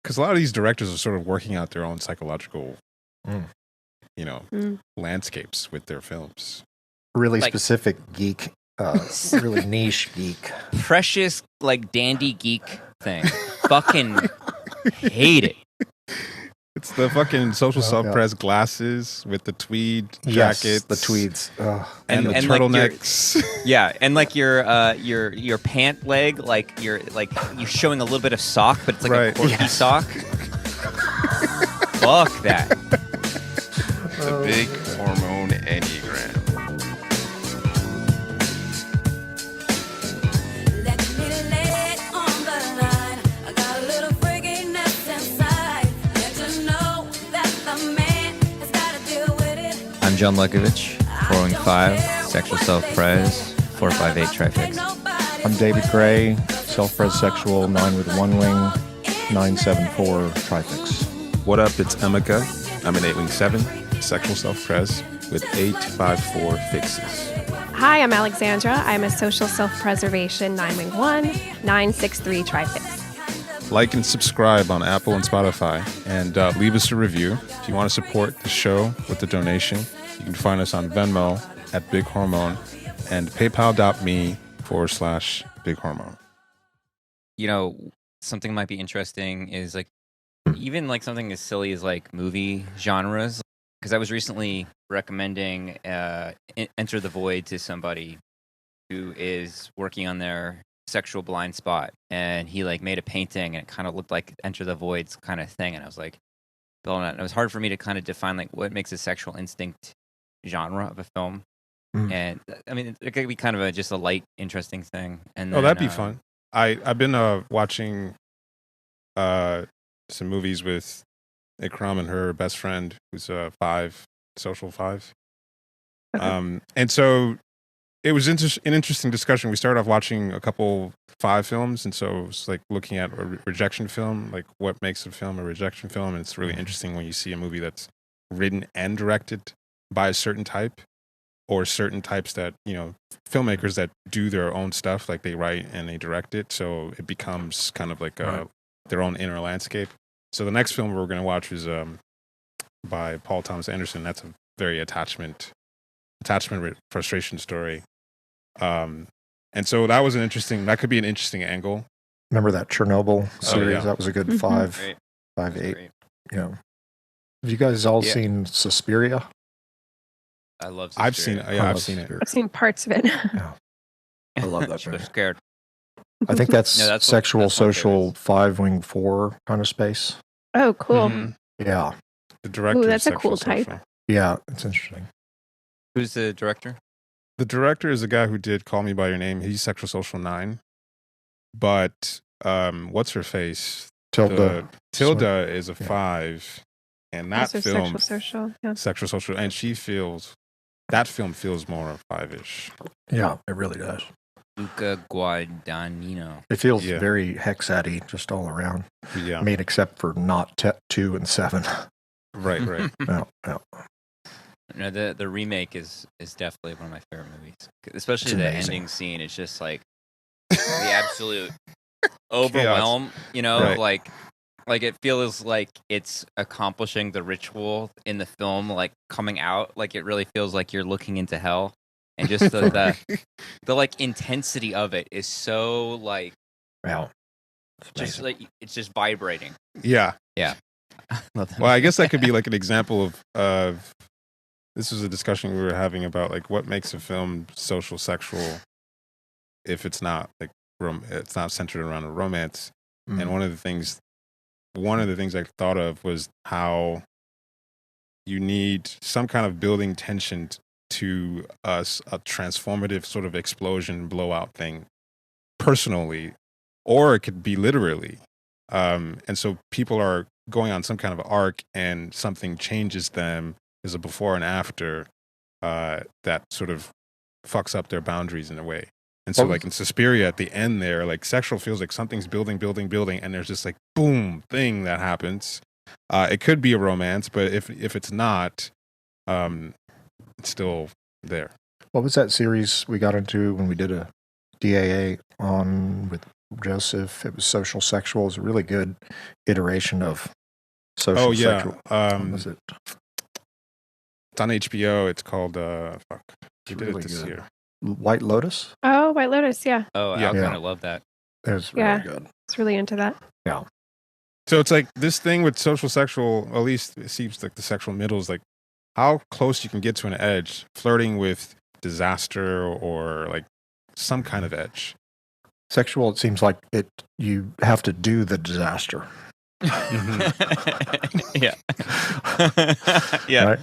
because a lot of these directors are sort of working out their own psychological, landscapes with their films. Really specific geek, really niche geek. Precious, like, dandy geek thing. Fucking hate it. It's the fucking social self-press glasses with the tweed jackets. Yes, the tweeds. And the turtlenecks. Like and like your pant leg, like you're showing a little bit of sock, but it's like a corky sock. Fuck that. The big hormone Enneagram. I'm John Lekovich, 415, sexual self-pres, 458 Trifix. I'm David Gray, self-pres sexual, 9 with 1 wing, 974 Trifix. What up, it's Emeka. I'm an 8-wing-7, sexual self-pres with 854 fixes. Hi, I'm Alexandra. I'm a social self-preservation 9-wing-1, 963 Trifix. Like and subscribe on Apple and Spotify, and leave us a review. If you want to support the show with a donation, you can find us on Venmo at Big Hormone and paypal.me/Big Hormone. You know, something might be interesting is like even like something as silly as like movie genres. Because I was recently recommending Enter the Void to somebody who is working on their sexual blind spot, and he like made a painting and it kind of looked like Enter the Void's kind of thing, and I was like, and it was hard for me to kind of define like what makes a sexual instinct genre of a film. And I mean, it could be kind of just a light, interesting thing. And then, that'd be fun. I've been watching some movies with Ikram and her best friend, who's 5, social 5. And so it was an interesting discussion. We started off watching a couple 5 films, and so it was like looking at a rejection film, like what makes a film a rejection film. And it's really interesting when you see a movie that's written and directed by a certain type, or certain types that, filmmakers that do their own stuff, like they write and they direct it. So it becomes kind of like their own inner landscape. So the next film we're going to watch is by Paul Thomas Anderson. That's a very attachment frustration story. And so that could be an interesting angle. Remember that Chernobyl series? That was a good 5-8. Yeah. Have you guys all seen Suspiria? I love Suspiria. I've seen it. I've seen parts of it. Yeah. I love that movie. I'm scared. I think that's sexual, social, 5-wing 4 kind of space. Oh, cool. Mm-hmm. Yeah. The director. Ooh, that's a cool type. Yeah, it's interesting. Who's the director? The director is the guy who did Call Me by Your Name. He's Sexual Social 9. But what's her face? Tilda is a 5, and that Also film, Sexual Social, and that film feels more 5-ish. Yeah, it really does. Luca Guadagnino. It feels very hexad-y just all around. Yeah. I mean, except for not 2 and 7. Right. Yeah. No, the remake is definitely one of my favorite movies, especially the ending scene. It's just like the absolute overwhelm. Like it feels like it's accomplishing the ritual in the film, like coming out. Like it really feels like you're looking into hell, and just the like intensity of it is so like just like it's just vibrating. Yeah. I love that. Well, I guess that could be like an example of this was a discussion we were having about like what makes a film social sexual if it's not like it's not centered around a romance. And one of the things I thought of was how you need some kind of building tension to a transformative sort of explosion blowout thing personally, or it could be literally. And so people are going on some kind of arc and something changes them. There's a before and after that sort of fucks up their boundaries in a way. And so like in Suspiria at the end there, like sexual feels like something's building, and there's this like boom thing that happens. It could be a romance, but if it's not, it's still there. What was that series we got into when we did a DAA on with Joseph. It was social sexual. It was a really good iteration of social sexual. What was it? It's on HBO. It's called fuck. He did really it this good. year. White Lotus. Oh, White Lotus. Yeah. Oh, Yeah. I kind of love that. It was really good. It's really into that. Yeah. So it's like this thing with social sexual, at least it seems like the sexual middle is like how close you can get to an edge, flirting with disaster or like some kind of edge. Sexual, it seems like you have to do the disaster. Yeah. Yeah. Right?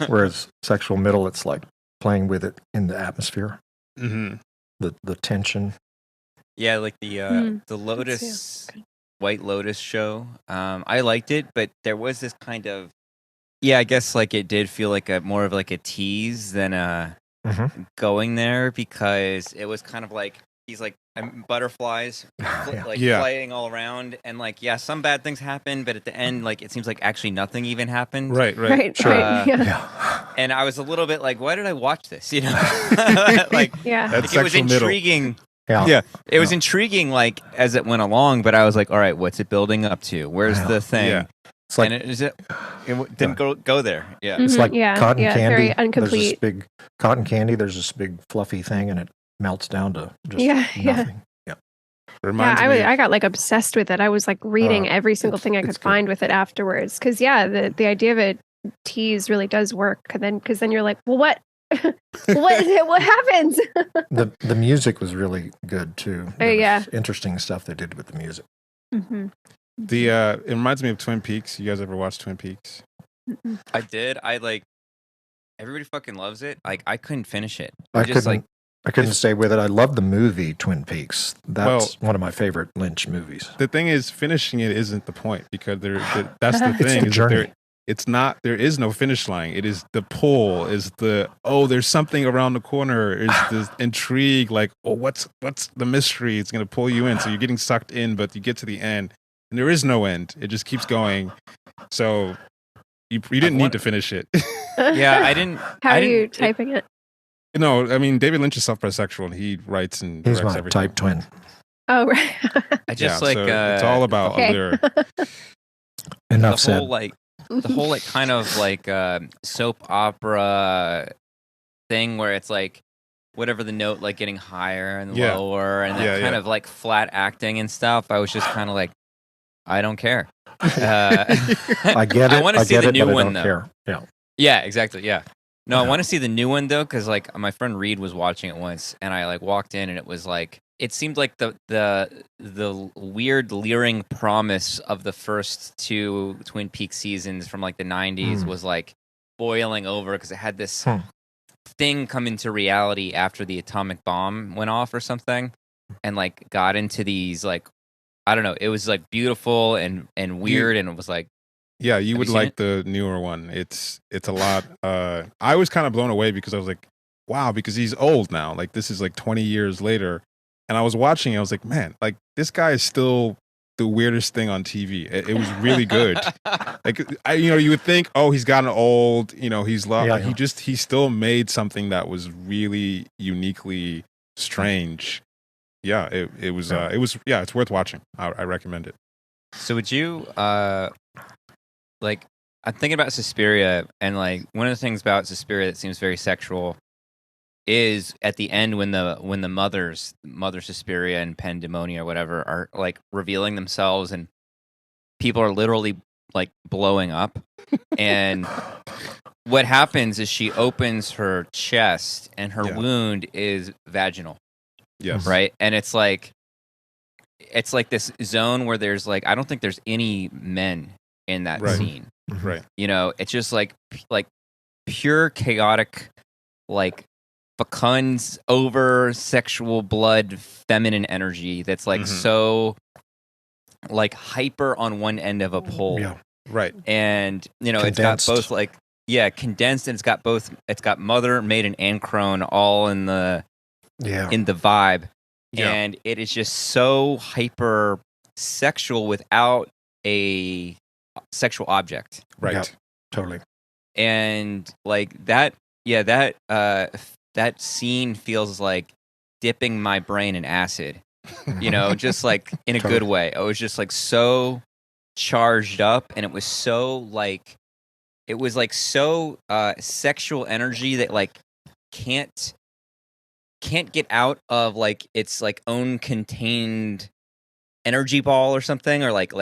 Whereas sexual middle, it's like playing with it in the atmosphere. Mm-hmm. The tension. Yeah, like the Lotus, White Lotus show. I liked it, but there was this kind of, I guess like it did feel like more of like a tease than going there, because it was kind of like these like butterflies flying all around, and like some bad things happen, but at the end like it seems like actually nothing even happened. Right. Sure. And I was a little bit like, why did I watch this? You know, like That's it was intriguing. Yeah. It was intriguing like as it went along, but I was like, all right, what's it building up to? Where's the thing? Yeah. It's like, and it didn't go there. Yeah. It's like cotton candy. Very There's incomplete. this big cotton candy. There's this big fluffy thing, and it melts down to just nothing. I got like obsessed with it. I was like reading every single thing I could find with it afterwards. Because the idea of a tease really does work. Because then you're like, well, what? what happens? The music was really good too. Interesting stuff they did with the music. Mm-hmm. It reminds me of Twin Peaks. You guys ever watch Twin Peaks? I did. I like. Everybody fucking loves it. Like I couldn't finish it. I couldn't stay with it. I love the movie Twin Peaks. That's one of my favorite Lynch movies. The thing is, finishing it isn't the point, because that's the thing. It's the journey. It's not. There is no finish line. It is the pull. Is the there's something around the corner. Is the intrigue? Like, what's the mystery? It's gonna pull you in. So you're getting sucked in, but you get to the end, and there is no end. It just keeps going. So you didn't need to finish it. Yeah, I didn't. How are you typing it? No, I mean David Lynch is self-bisexual, and he writes and he's directs my everything. type twin. Oh, right. I just so it's all about allure. Enough said. The whole like kind of like soap opera thing where it's like whatever the note like getting higher and lower and then kind of like flat acting and stuff. I was just kind of like, I don't care. I get it. I want to see the new one though. Care. Yeah. Yeah, exactly. Yeah. No, I want to see the new one though, because like my friend Reed was watching it once, and I like walked in, and it was like it seemed like the weird leering promise of the first two Twin Peaks seasons from like the 90s was like boiling over, because it had this thing come into reality after the atomic bomb went off or something, and like got into these like I don't know, it was like beautiful and weird, and it was like. Yeah, you would like the newer one. It's a lot. I was kind of blown away, because I was like, wow, because he's old now. Like this is like 20 years later. And I was watching, I was like, man, like this guy is still the weirdest thing on TV. It was really good. Like you would think, he's gotten old, he's lost. He still made something that was really uniquely strange. Yeah, it's worth watching. I recommend it. So would you like, I'm thinking about Suspiria, and like one of the things about Suspiria that seems very sexual is at the end when the Mother Suspiria and Pandemonia or whatever are like revealing themselves, and people are literally like blowing up, and what happens is she opens her chest and her wound is vaginal. Yes. Right, and it's like this zone where there's like I don't think there's any men in that scene. Right. It's just like pure chaotic, like fecund over sexual blood, feminine energy that's like so like hyper on one end of a pole. Yeah. Right. And condensed. It's got both like condensed, and it's got Mother, Maiden, and Crone all in the vibe. Yeah. And it is just so hyper sexual without a sexual object. Right. Yeah, totally. And like that scene feels like dipping my brain in acid. You know, just like in a good way. I was just like so charged up, and it was so like sexual energy that like can't get out of like its like own contained energy ball or something, or like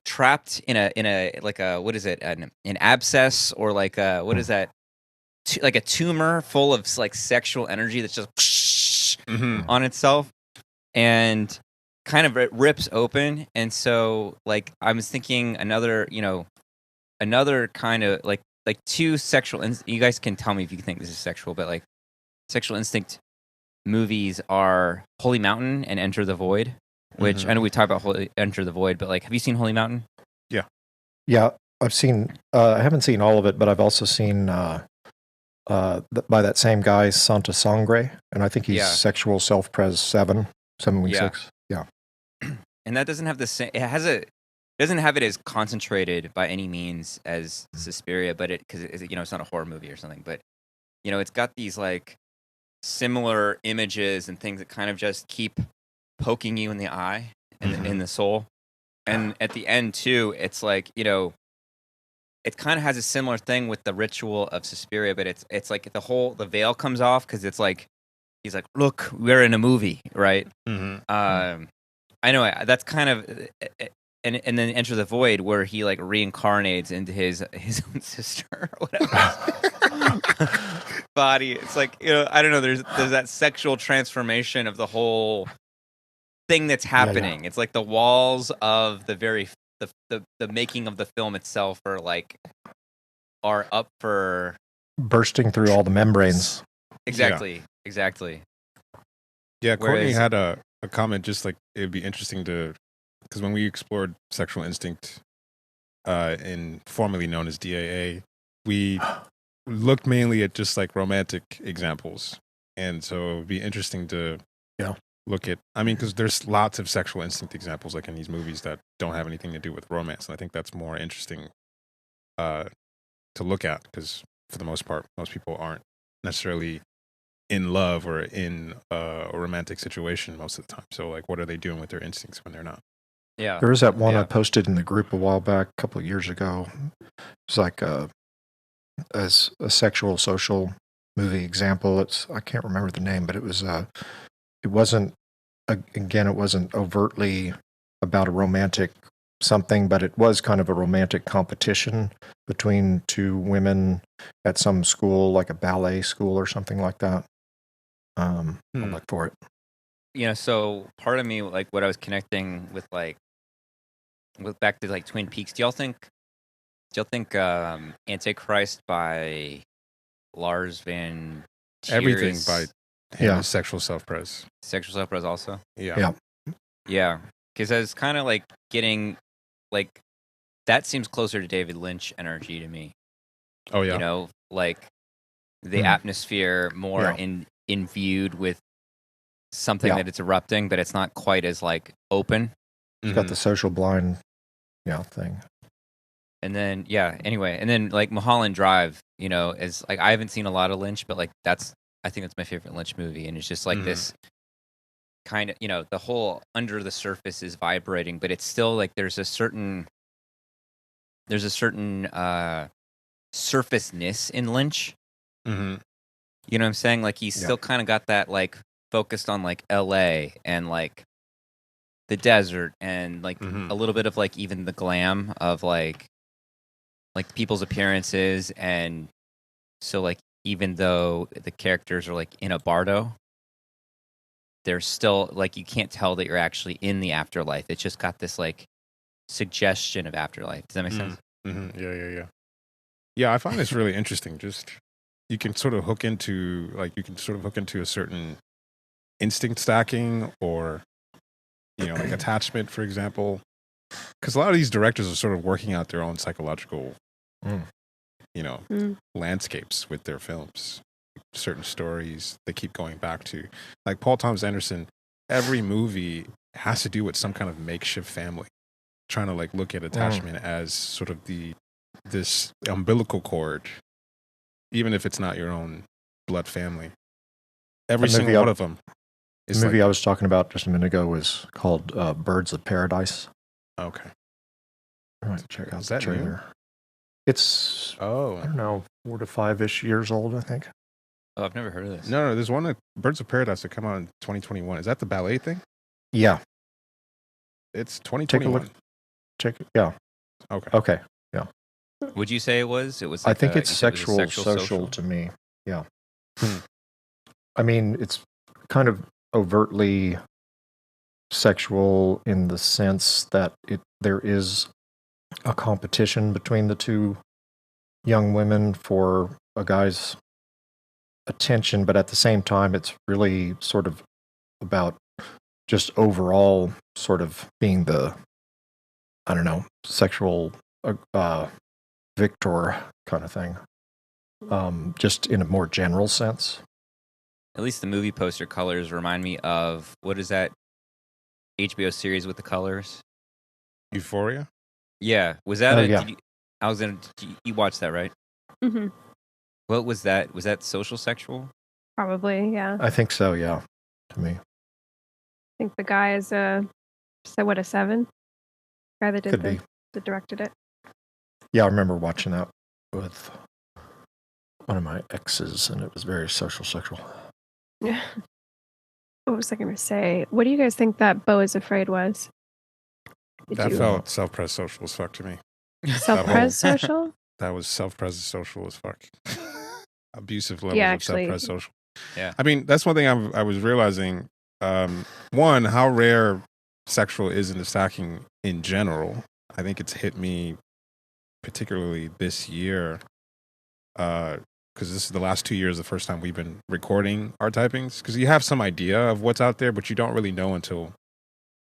trapped in a like a what is it, an abscess, or like a what is that, like a tumor full of like sexual energy that's just on itself and kind of rips open. And so like I was thinking another kind of like two sexual you guys can tell me if you think this is sexual, but like sexual instinct movies are Holy Mountain and Enter the Void, which I know we talked about Enter the Void, but like, have you seen Holy Mountain? Yeah, I've seen. I haven't seen all of it, but I've also seen by that same guy, Santa Sangre, and I think he's Sexual Self-Pres 7 week 6. Yeah, and that doesn't have the same. It doesn't have it as concentrated by any means as Suspiria, but because it's not a horror movie or something, but it's got these like similar images and things that kind of just keep poking you in the eye and in the soul. And at the end too, it's like it kind of has a similar thing with the ritual of Suspiria, but it's like the veil comes off, because it's like he's like, look, we're in a movie, right? I know that's kind of, and then Enter the Void, where he like reincarnates into his own sister or whatever body. It's like, I don't know. There's that sexual transformation of the whole thing that's happening. Yeah. It's like the walls of the making of the film itself are up for bursting through all the membranes. Exactly. Yeah, Courtney had a comment, just like it'd be interesting because when we explored sexual instinct in formerly known as DAA, we looked mainly at just like romantic examples, and so it would be interesting to look at, because there's lots of sexual instinct examples like in these movies that don't have anything to do with romance, and I think that's more interesting to look at, because for the most part, most people aren't necessarily in love or in a romantic situation most of the time. So like, what are they doing with their instincts when they're not? Yeah, there was that one I posted in the group a while back, a couple of years ago. It's like as a sexual social movie example. I can't remember the name, but it wasn't overtly about a romantic something, but it was kind of a romantic competition between two women at some school, like a ballet school or something like that. I'll look for it. So part of me, like what I was connecting with back to like Twin Peaks. Do y'all think Antichrist by Lars Van Trier everything by him is Sexual Self-Pres. Sexual Self-Pres also? Yeah. Because I was kind of like getting like, that seems closer to David Lynch energy to me. Oh yeah. Like the atmosphere more imbued with something that it's erupting, but it's not quite as like open. It's got the social blind thing. And then anyway, and then like Mulholland Drive, is like, I haven't seen a lot of Lynch, but like I think that's my favorite Lynch movie, and it's just like this kind of, the whole under the surface is vibrating, but it's still like there's a certain surfaceness in Lynch. You know what I'm saying? Like he's still kind of got that like focused on like LA and like the desert and like a little bit of like even the glam of like people's appearances. And so like, even though the characters are like in a bardo, they're still like, you can't tell that you're actually in the afterlife. It's just got this like suggestion of afterlife. Does that make sense? Yeah, I find this really interesting. Just you can sort of hook into a certain instinct stacking, or like attachment, for example, because a lot of these directors are sort of working out their own psychological landscapes with their films. Certain stories they keep going back to, like Paul Thomas Anderson. Every movie has to do with some kind of makeshift family, trying to like look at attachment as sort of this umbilical cord, even if it's not your own blood family. Every single one of them The movie I was talking about just a minute ago was called Birds of Paradise. Okay. I might check out Is the that new? trailer. It's, I don't know, 4 to 5-ish years old, I think. Oh, I've never heard of this. No, there's one, Birds of Paradise, that come out in 2021. Is that the ballet thing? Yeah. It's 2021. Yeah. Okay. Yeah. Would you say it was? It was. I Like think it's you said it was a social social to me. Yeah. I mean, it's kind of overtly sexual in the sense that there is a competition between the two young women for a guy's attention, but at the same time, it's really sort of about just overall sort of being the, I don't know, sexual victor kind of thing. Just in a more general sense. At least the movie poster colors remind me of, what is that HBO series with the colors? Euphoria? Yeah. Was that yeah. you watched that, right? Mm-hmm. What was that? Was that social sexual? Probably, yeah. I think so, yeah, to me. I think the guy is a 7? Guy that that directed it. Yeah, I remember watching that with one of my exes, and it was very social sexual. Yeah. What was I going to say? What do you guys think that Beau is Afraid was? Felt self-pres social as fuck to me. Self-pres social? That was self-pres social as fuck. Abusive levels of self-pres social. Yeah. I mean, that's one thing I was realizing. One, how rare sexual is in the stacking in general. I think it's hit me particularly this year, because this is the last 2 years, the first time we've been recording our typings, because you have some idea of what's out there, but you don't really know until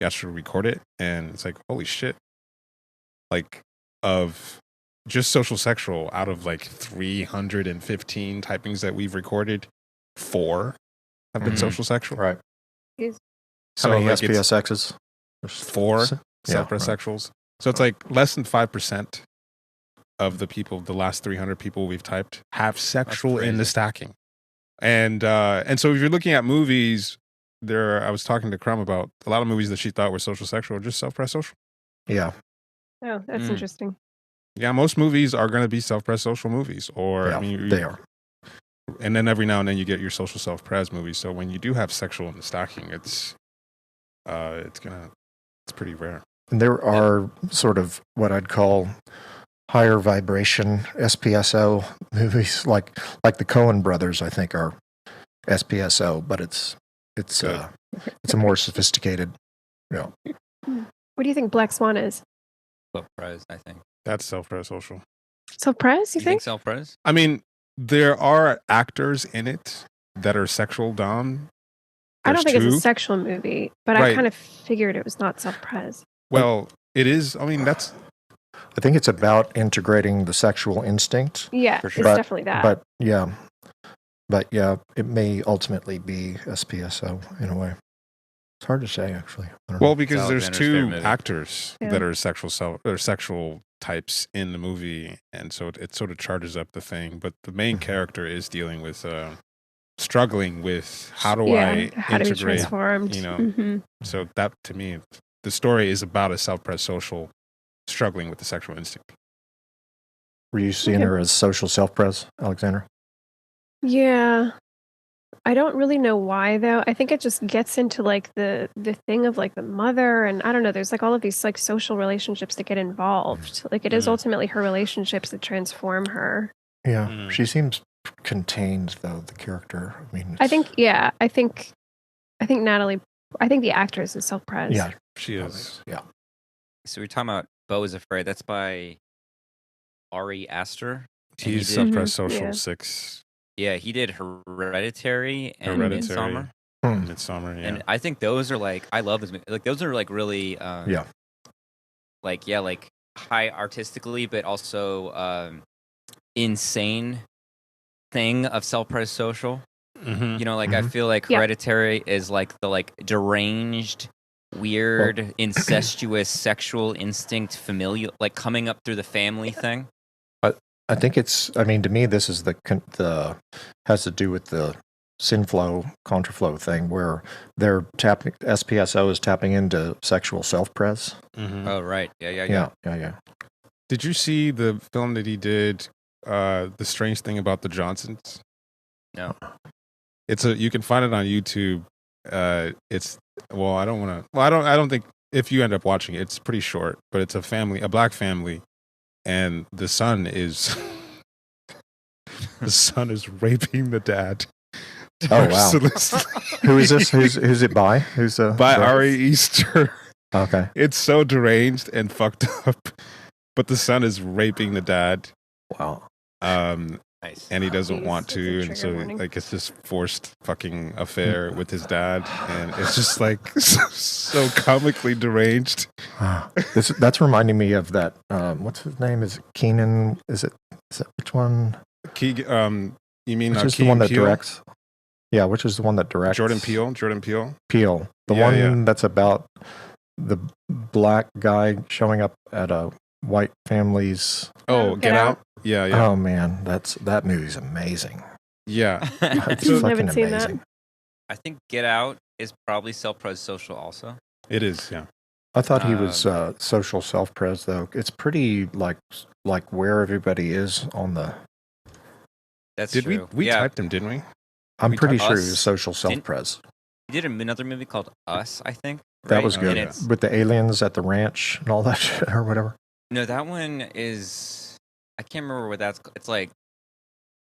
you actually record it. And it's like, holy shit. Like, of just social sexual, out of like 315 typings that we've recorded, 4 have been social sexual. Right. So how many like SPSXs? 4 self-pres sexuals. So it's like less than 5% of the people, the last 300 people we've typed, have sexual in the stacking. And so if you're looking at movies, I was talking to Crumb about a lot of movies that she thought were social sexual are just self-pres social. Yeah. Oh, that's interesting. Yeah, most movies are going to be self-pres social movies, or they are. And then every now and then you get your social self-pres movies. So when you do have sexual in the stacking, it's pretty rare. And there are sort of what I'd call higher vibration SPSO movies, like the Coen brothers, I think, are SPSO, but it's a more sophisticated. Yeah. What do you think Black Swan is? Self-pres, I think. That's self-pres social. Self-pres, you think? Self-pres? I mean, there are actors in it that are sexual dom. I don't think it's a sexual movie, but I kind of figured it was not self-pres. Well, it is. I mean, I think it's about integrating the sexual instinct. Yeah, it's definitely that. But yeah, it may ultimately be SPSO in a way. It's hard to say, actually. Well, because there's 2 actors that are sexual types in the movie, and so it sort of charges up the thing. But the main character is dealing with struggling with how do I how to be transformed. You know, so that to me, the story is about a self-pres social struggling with the sexual instinct. Were you seeing her as social self-pres, Alexandra? Yeah. I don't really know why, though. I think it just gets into like the thing of like the mother, and I don't know, there's like all of these like social relationships that get involved. Like it is ultimately her relationships that transform her. Yeah. She seems contained, though, the character. I mean, I think Natalie, I think the actress is self-pres. Yeah, she is. Yeah. So we're talking about Beau is Afraid. That's by Ari Aster. He's self-pres social 6. Yeah, he did Hereditary and Midsommar. Midsommar, yeah. And I think those are like, I love this movie. Like those are like really, like high artistically, but also insane thing of self-pres social. You know, like I feel like Hereditary is like the like deranged, weird, incestuous sexual instinct, familial, like coming up through the family thing. I think to me, this is has to do with the synflow, contraflow thing where they're tapping, SPSO is tapping into sexual self-pres. Mm-hmm. Oh, right. Yeah. Did you see the film that he did, The Strange Thing About the Johnsons? No. You can find it on YouTube. I don't think if you end up watching it, it's pretty short, but it's a black family, and the son is raping the dad. Oh wow! Who is this? Who's it by? By Ari Aster. Okay. It's so deranged and fucked up, but the son is raping the dad. Wow. Nice. And he doesn't want to, and so warning. like it's this forced fucking affair with his dad, and it's just like so comically deranged. That's reminding me of that. What's his name? Is it Keenan? Is that which one? You mean which is Key the one that Peele? directs? Yeah, which is the one that directs? Jordan Peele. Peele. The one that's about the black guy showing up at a white family's. Oh, Get Out. Yeah. Oh man, that movie's amazing. Yeah, It's I fucking haven't seen amazing. that. I think Get Out is probably self-pres social also. it is. Yeah, I thought he was social self-pres though. It's pretty like where everybody is on the. That's did true. we typed him, didn't we? I'm pretty typed sure Us. he was social self-pres. He did another movie called Us, I think. That right? was And good it's- with the aliens at the ranch and all that shit or whatever. No, that one is. I can't remember what that's. It's like.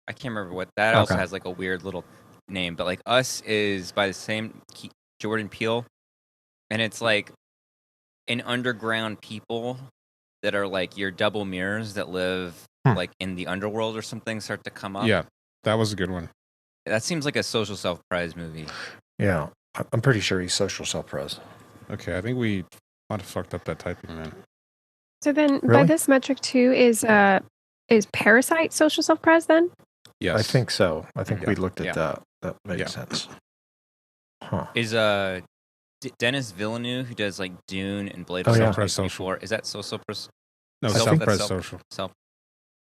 I can't remember what that also Okay. has like a weird little name, but like Us is by the same Jordan Peele, and it's like an underground people that are like your double mirrors that live like in the underworld or something start to come up. Yeah, that was a good one. That seems like a social self-pres movie. Yeah, I'm pretty sure he's social self-pres. Okay, I think we might have fucked up that typing, man. So then, by Really? this metric too, is Parasite social self-pres then? Yes, I think so. I think we looked at Yeah. that. That makes Yeah. sense. Huh. Is Dennis Villeneuve, who does like Dune and Blade Oh, Runner yeah. 2044, is that social pres? No, I think self-pres that's social. Self.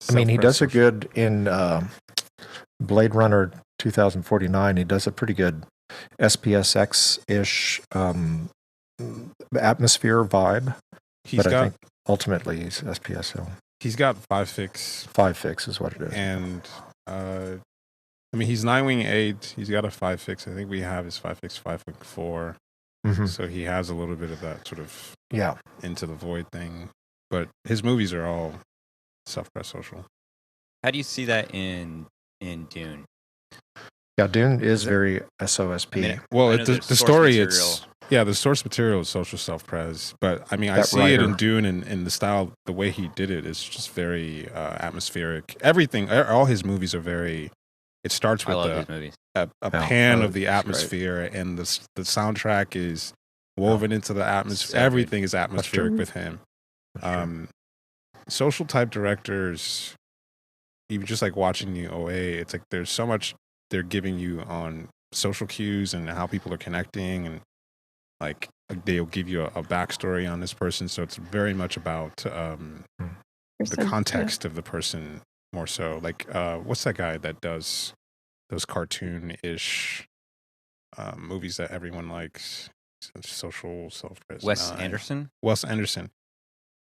I mean, he Self-pres does a social. good in Blade Runner 2049. He does a pretty good SPSX-ish atmosphere vibe. He's but I got think ultimately he's SPSO. he's got 5-fix, 5-fix is what it is. and I mean he's 9-wing 8. He's got a 5-fix. I think we have his 5-fix 5-wing 4. Mhm. So he has a little bit of that sort of Yeah. into the void thing. But his movies are all self-pres social. How do you see that in Dune? Yeah, Dune is very SOSP. I mean, Well, I know the there's source story, material. the source material is social self-pres. But I mean, I That see it in writer. Dune and in the style, the way he did it is just very atmospheric. Everything, all his movies are very. It starts I with love his movies. a Yeah, pan oh, of the that's right. atmosphere, and the soundtrack is woven into the atmosphere. So good. Everything is atmospheric true. with him. That's true. Social type directors, even just like watching the OA, it's like there's so much they're giving you on social cues and how people are connecting, and like they'll give you a backstory on this person. So it's very much about the context of the person more so. Like what's that guy that does those cartoon-ish movies that everyone likes? Social self-pres. Wes Anderson. Wes Anderson.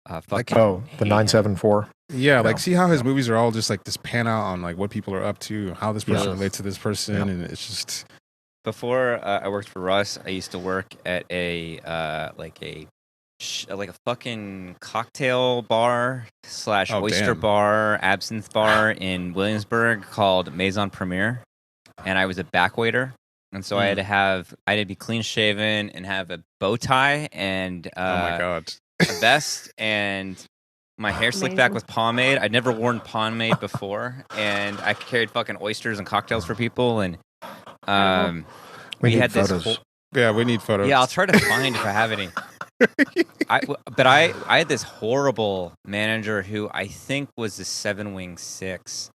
Fucking Oh, the 974. Yeah, like No. see how his movies are all just like this pan out on like what people are up to, how this person Yes. relates to this person, Yeah. and it's just Before I worked for Russ, I used to work at a like a fucking cocktail bar / Oh, oyster damn. bar, absinthe bar in Williamsburg called Maison Premier, and I was a back waiter, and so I had to be clean shaven and have a bow tie and oh my god. a vest and my hair slicked back Amazing. with pomade. I'd never worn pomade before, and I carried fucking oysters and cocktails for people, and We need had this photos. whole- Yeah, we need photos. yeah, I'll try to find if I have any. I had this horrible manager who I think was the 7-wing 6,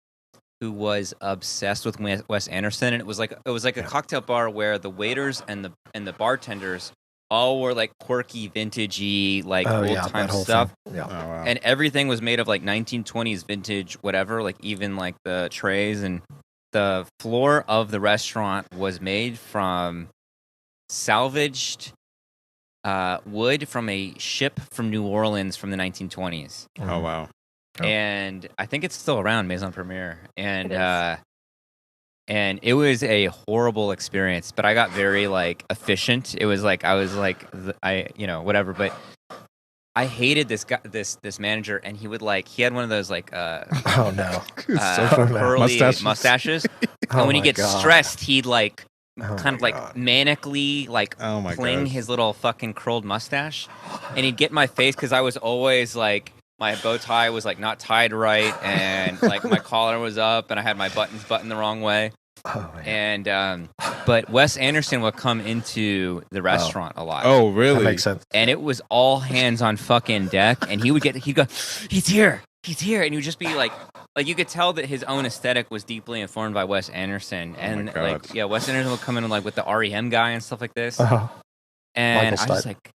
who was obsessed with Wes Anderson, and it was like a cocktail bar where the waiters and the bartenders all were like quirky, vintagey, like Oh, old yeah, time that whole stuff, thing. Yeah. Oh wow. and everything was made of like 1920s vintage, whatever, like even like the trays and the floor of the restaurant was made from salvaged wood from a ship from New Orleans from the 1920s. Oh wow! And I think it's still around, Maison Premiere, and It it was a horrible experience. But I got very like efficient. It was like I was like whatever. But I hated this guy, this manager, and he had one of those like oh no, curly mustaches. And when he gets stressed, he'd like kind of like manically like fling his little fucking curled mustache, and he'd get in my face because I was always like my bow tie was like not tied right, and like my collar was up, and I had my buttons buttoned the wrong way. And but Wes Anderson would come into the restaurant a lot. Oh, really? That makes sense. And it was all hands on fucking deck, and he'd go, he's here, and he would just be like you could tell that his own aesthetic was deeply informed by Wes Anderson, and Wes Anderson would come in like with the REM guy and stuff like this, and I was just like,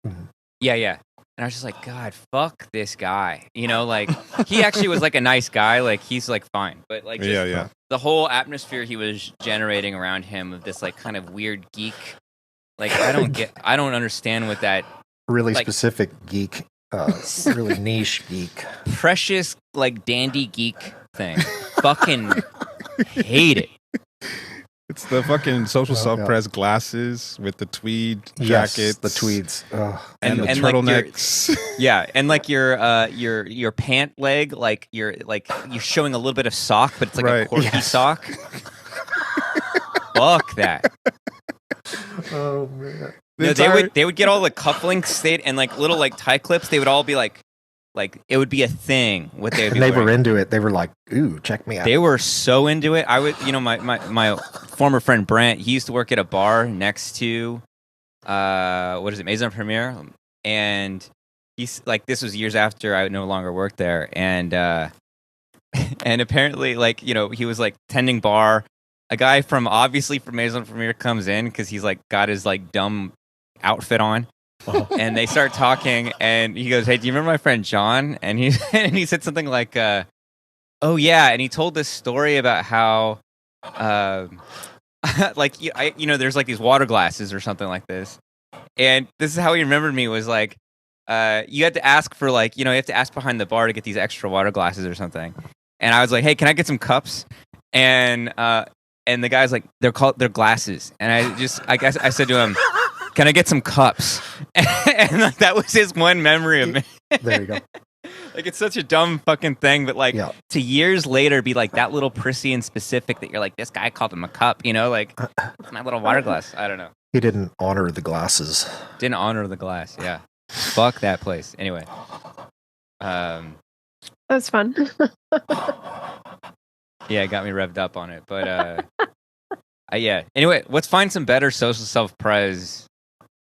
yeah. And I was just like, God, fuck this guy. Like, he actually was like a nice guy. Like, he's like fine. But like, just the whole atmosphere he was generating around him of this like kind of weird geek. Like, I don't understand what that. Really like, specific geek, really niche geek. Precious, like, dandy geek thing. Fucking hate it. It's the fucking social self-pres glasses with the tweed jackets, yes, the tweeds, and the turtlenecks. Like and like your pant leg, like you're showing a little bit of sock, but it's like a corky sock. Fuck that. Oh man. They would get all the cufflinks and like little like tie clips. They would all be like it would be a thing. What they would be and they wearing. were into it. They were like, "Ooh, check me out." They were so into it. I would, my former friend Brent. He used to work at a bar next to, what is it, Maison Premiere, and he's like, this was years after I no longer worked there, and apparently, like, he was like tending bar. A guy from Maison Premiere comes in because he's like got his like dumb outfit on. And they start talking, and he goes, "Hey, do you remember my friend John?" And he said something like, "Oh yeah," and he told this story about how, like there's like these water glasses or something like this, and this is how he remembered me was like, you had to ask for like you have to ask behind the bar to get these extra water glasses or something, and I was like, "Hey, can I get some cups?" And the guy's like, "They're glasses," and I guess I said to him, "Can I get some cups?" And like, that was his one memory of me. There you go. Like, it's such a dumb fucking thing, but like to years later be like that little prissy and specific that you're like, this guy called him a cup, like it's my little water glass. I don't know. He didn't honor the glasses. Didn't honor the glass. Yeah. Fuck that place. Anyway. That's fun. Yeah, it got me revved up on it, but yeah. Anyway, let's find some better social self-pres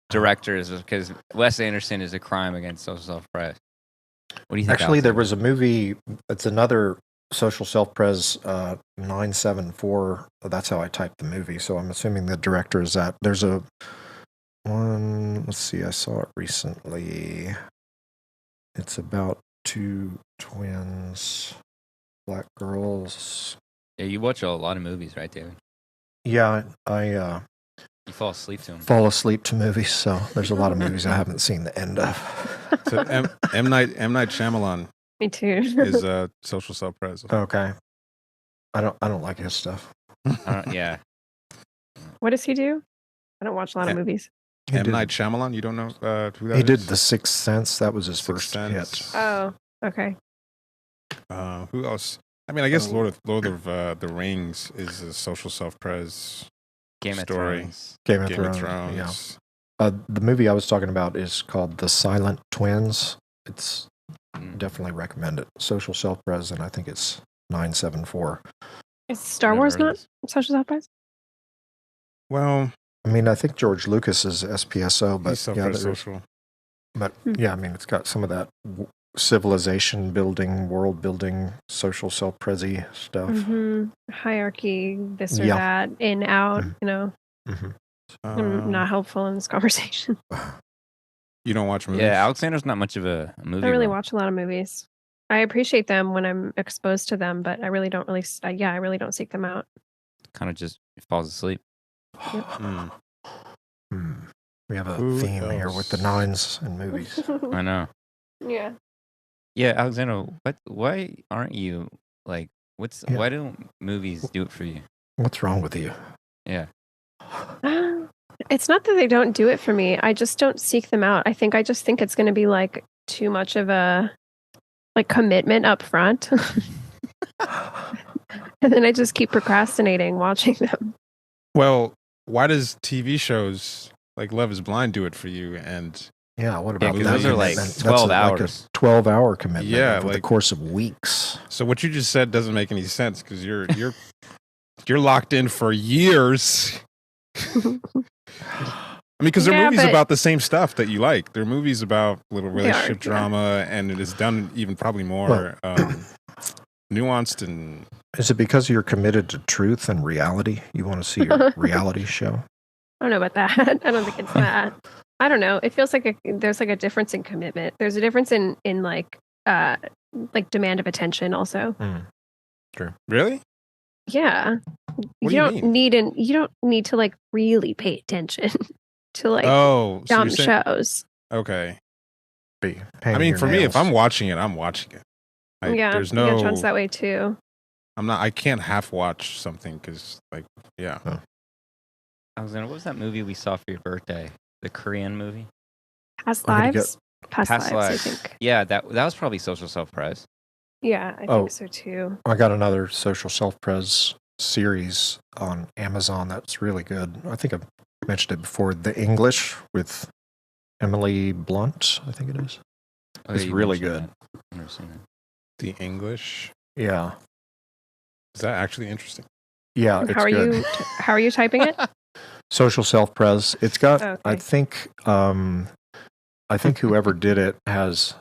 directors, because Wes Anderson is a crime against social self-pres. What do you think? Actually, there was a movie. It's another social self-pres 974. That's how I typed the movie. So I'm assuming the director is that. There's a one. Let's see. I saw it recently. It's about two twins, black girls. Yeah, you watch a lot of movies, right, David? Yeah, I you fall asleep to them. Fall asleep to movies, so there's a lot of movies I haven't seen the end of. So M. Night Shyamalan. Me too. Is social self-pres. Okay. I don't like his stuff. Yeah. What does he do? I don't watch a lot of movies. M. Night Shyamalan. You don't know who that is? He did The Sixth Sense. That was his first hit. Oh, okay. Who else? I mean, I guess Lord of the Rings is a social self-pres story. Game of Thrones. Yeah. The movie I was talking about is called The Silent Twins. It's definitely recommend it. Social self-pres, and I think it's 974. Is Star Wars not social self-pres? Well, I mean, I think George Lucas is SPSO, but social. But yeah, I mean, it's got some of that civilization building, world building, social self-prezi stuff. Mm-hmm. Hierarchy, this or that, in, out, Mm-hmm. I'm not helpful in this conversation. You don't watch movies? Yeah, Alexander's not much of a movie. I don't really watch a lot of movies. I appreciate them when I'm exposed to them, but I really don't seek them out. kind of just falls asleep. Mm. We have a Who theme here else? with the nines in movies. I know. Yeah. Yeah, Alexander, why aren't you like? Yeah. Why don't movies do it for you? What's wrong with you? Yeah. It's not that they don't do it for me. I just don't seek them out. I just think it's going to be like too much of a like commitment up front. And then I just keep procrastinating watching them. Well, why does TV shows like Love Is Blind do it for you? And Yeah, what about 'cause that? those are like commitment? 12 That's like hours. a 12-hour commitment Yeah, over the like- course of weeks. so what you just said doesn't make any sense because you're locked in for years. I mean, because they're Yeah, movies but- about the same stuff that you like. They're movies about little They are, relationship yeah. drama, and it is done even probably more nuanced and. Is it because you're committed to truth and reality? You want to see your reality show? I don't know about that. I don't think it's that. I don't know. It feels like there's like a difference in commitment. There's a difference in like demand of attention also. Really? Yeah. What do you mean? You don't need to like really pay attention to like Oh, so dumb you're saying, shows. okay. Be I painting mean, your for me, if nails. I'm watching it, I'm watching it. There's yeah, no. John's that way too. I can't half watch something because, like, yeah. Alexander, what was that movie we saw for your birthday? The Korean movie? Past I'm gonna lives. Past lives, I think. Yeah, that was probably social self-pres. Yeah, I Oh. think so too. I got another social self-pres series on Amazon that's really good. I think I've mentioned it before. The English with Emily Blunt, I think it is. Oh, It's you really mentioned good. that. I've never seen that. The English. Yeah. Is that actually interesting? Yeah, it's good. How are you typing it? Social self-pres. It's got, Okay. I think whoever did it has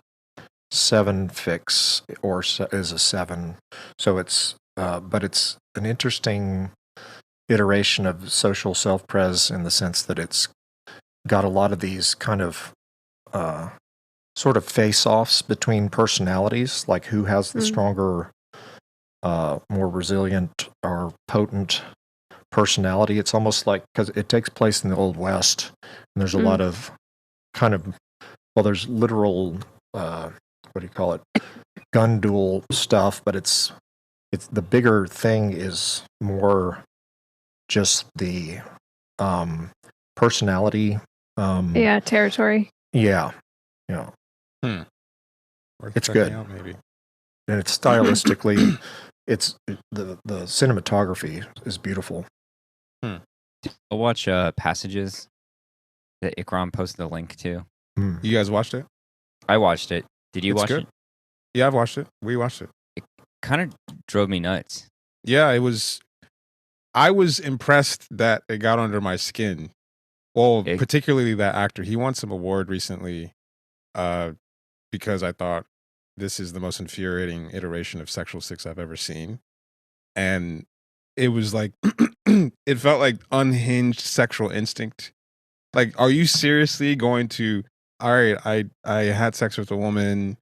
7 fix or is a 7. So it's, but it's an interesting iteration of social self-pres in the sense that it's got a lot of these kind of sort of face-offs between personalities, like who has the stronger, more resilient or potent personality. It's almost like, because it takes place in the Old West, and there's a lot of kind of, well, there's literal, what do you call it, gun duel stuff, but it's the bigger thing is more just the personality. Yeah, territory. Yeah. Worth It's checking good. out, maybe. And it's stylistically, it's the cinematography is beautiful. I'll watch Passages that Ikram posted a link to. You guys watched it? I watched it. Did you It's watch good. it? Yeah, I've watched it. We watched it. Kind of drove me nuts. Yeah, it was. I was impressed that it got under my skin. Well, particularly that actor. He won some award recently because I thought this is the most infuriating iteration of Sexual Six I've ever seen. And it was like, it felt like unhinged sexual instinct. Like, are you seriously going to, all right, I had sex with a woman,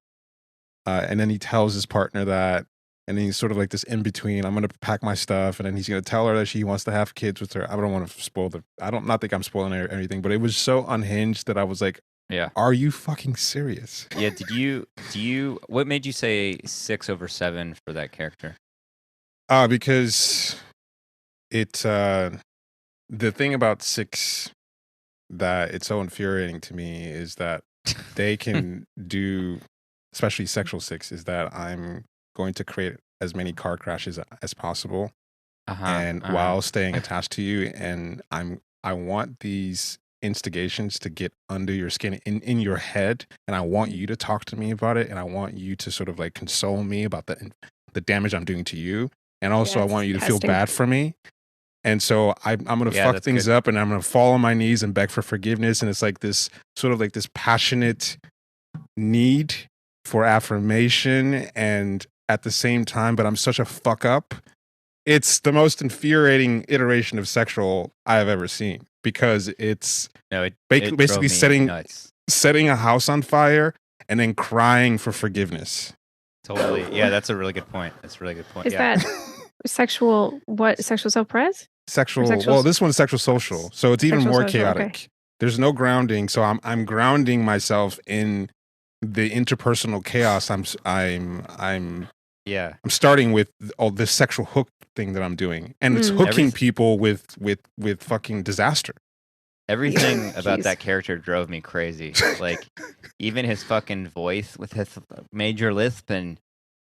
and then he tells his partner that, and then he's sort of like this in between. I'm going to pack my stuff, and then he's going to tell her that he wants to have kids with her. I don't want to spoil I don't not think I'm spoiling anything, but it was so unhinged that I was like, yeah, are you fucking serious? Yeah. Do you? What made you say 6/7 for that character? Because it the thing about Six that it's so infuriating to me is that they can do, especially Sexual Six, is that I'm going to create as many car crashes as possible, and while staying attached to you, and I want these instigations to get under your skin in your head, and I want you to talk to me about it, and I want you to sort of like console me about the damage I'm doing to you, and also I want you to feel bad for me. And so I'm going to fuck things up, and I'm going to fall on my knees and beg for forgiveness. And it's like this sort of like this passionate need for affirmation, and at the same time, but I'm such a fuck up. It's the most infuriating iteration of sexual I have ever seen, because it's basically setting a house on fire and then crying for forgiveness. Totally. Yeah, that's a really good point. That's a really good point. Is that sexual self-pres? Sexual. Well, this one's sexual social, so it's even more chaotic. Okay. There's no grounding, so I'm grounding myself in the interpersonal chaos. I'm starting with all this sexual hook thing that I'm doing, and it's hooking people with fucking disaster. Everything about that character drove me crazy. Like even his fucking voice with his major lisp and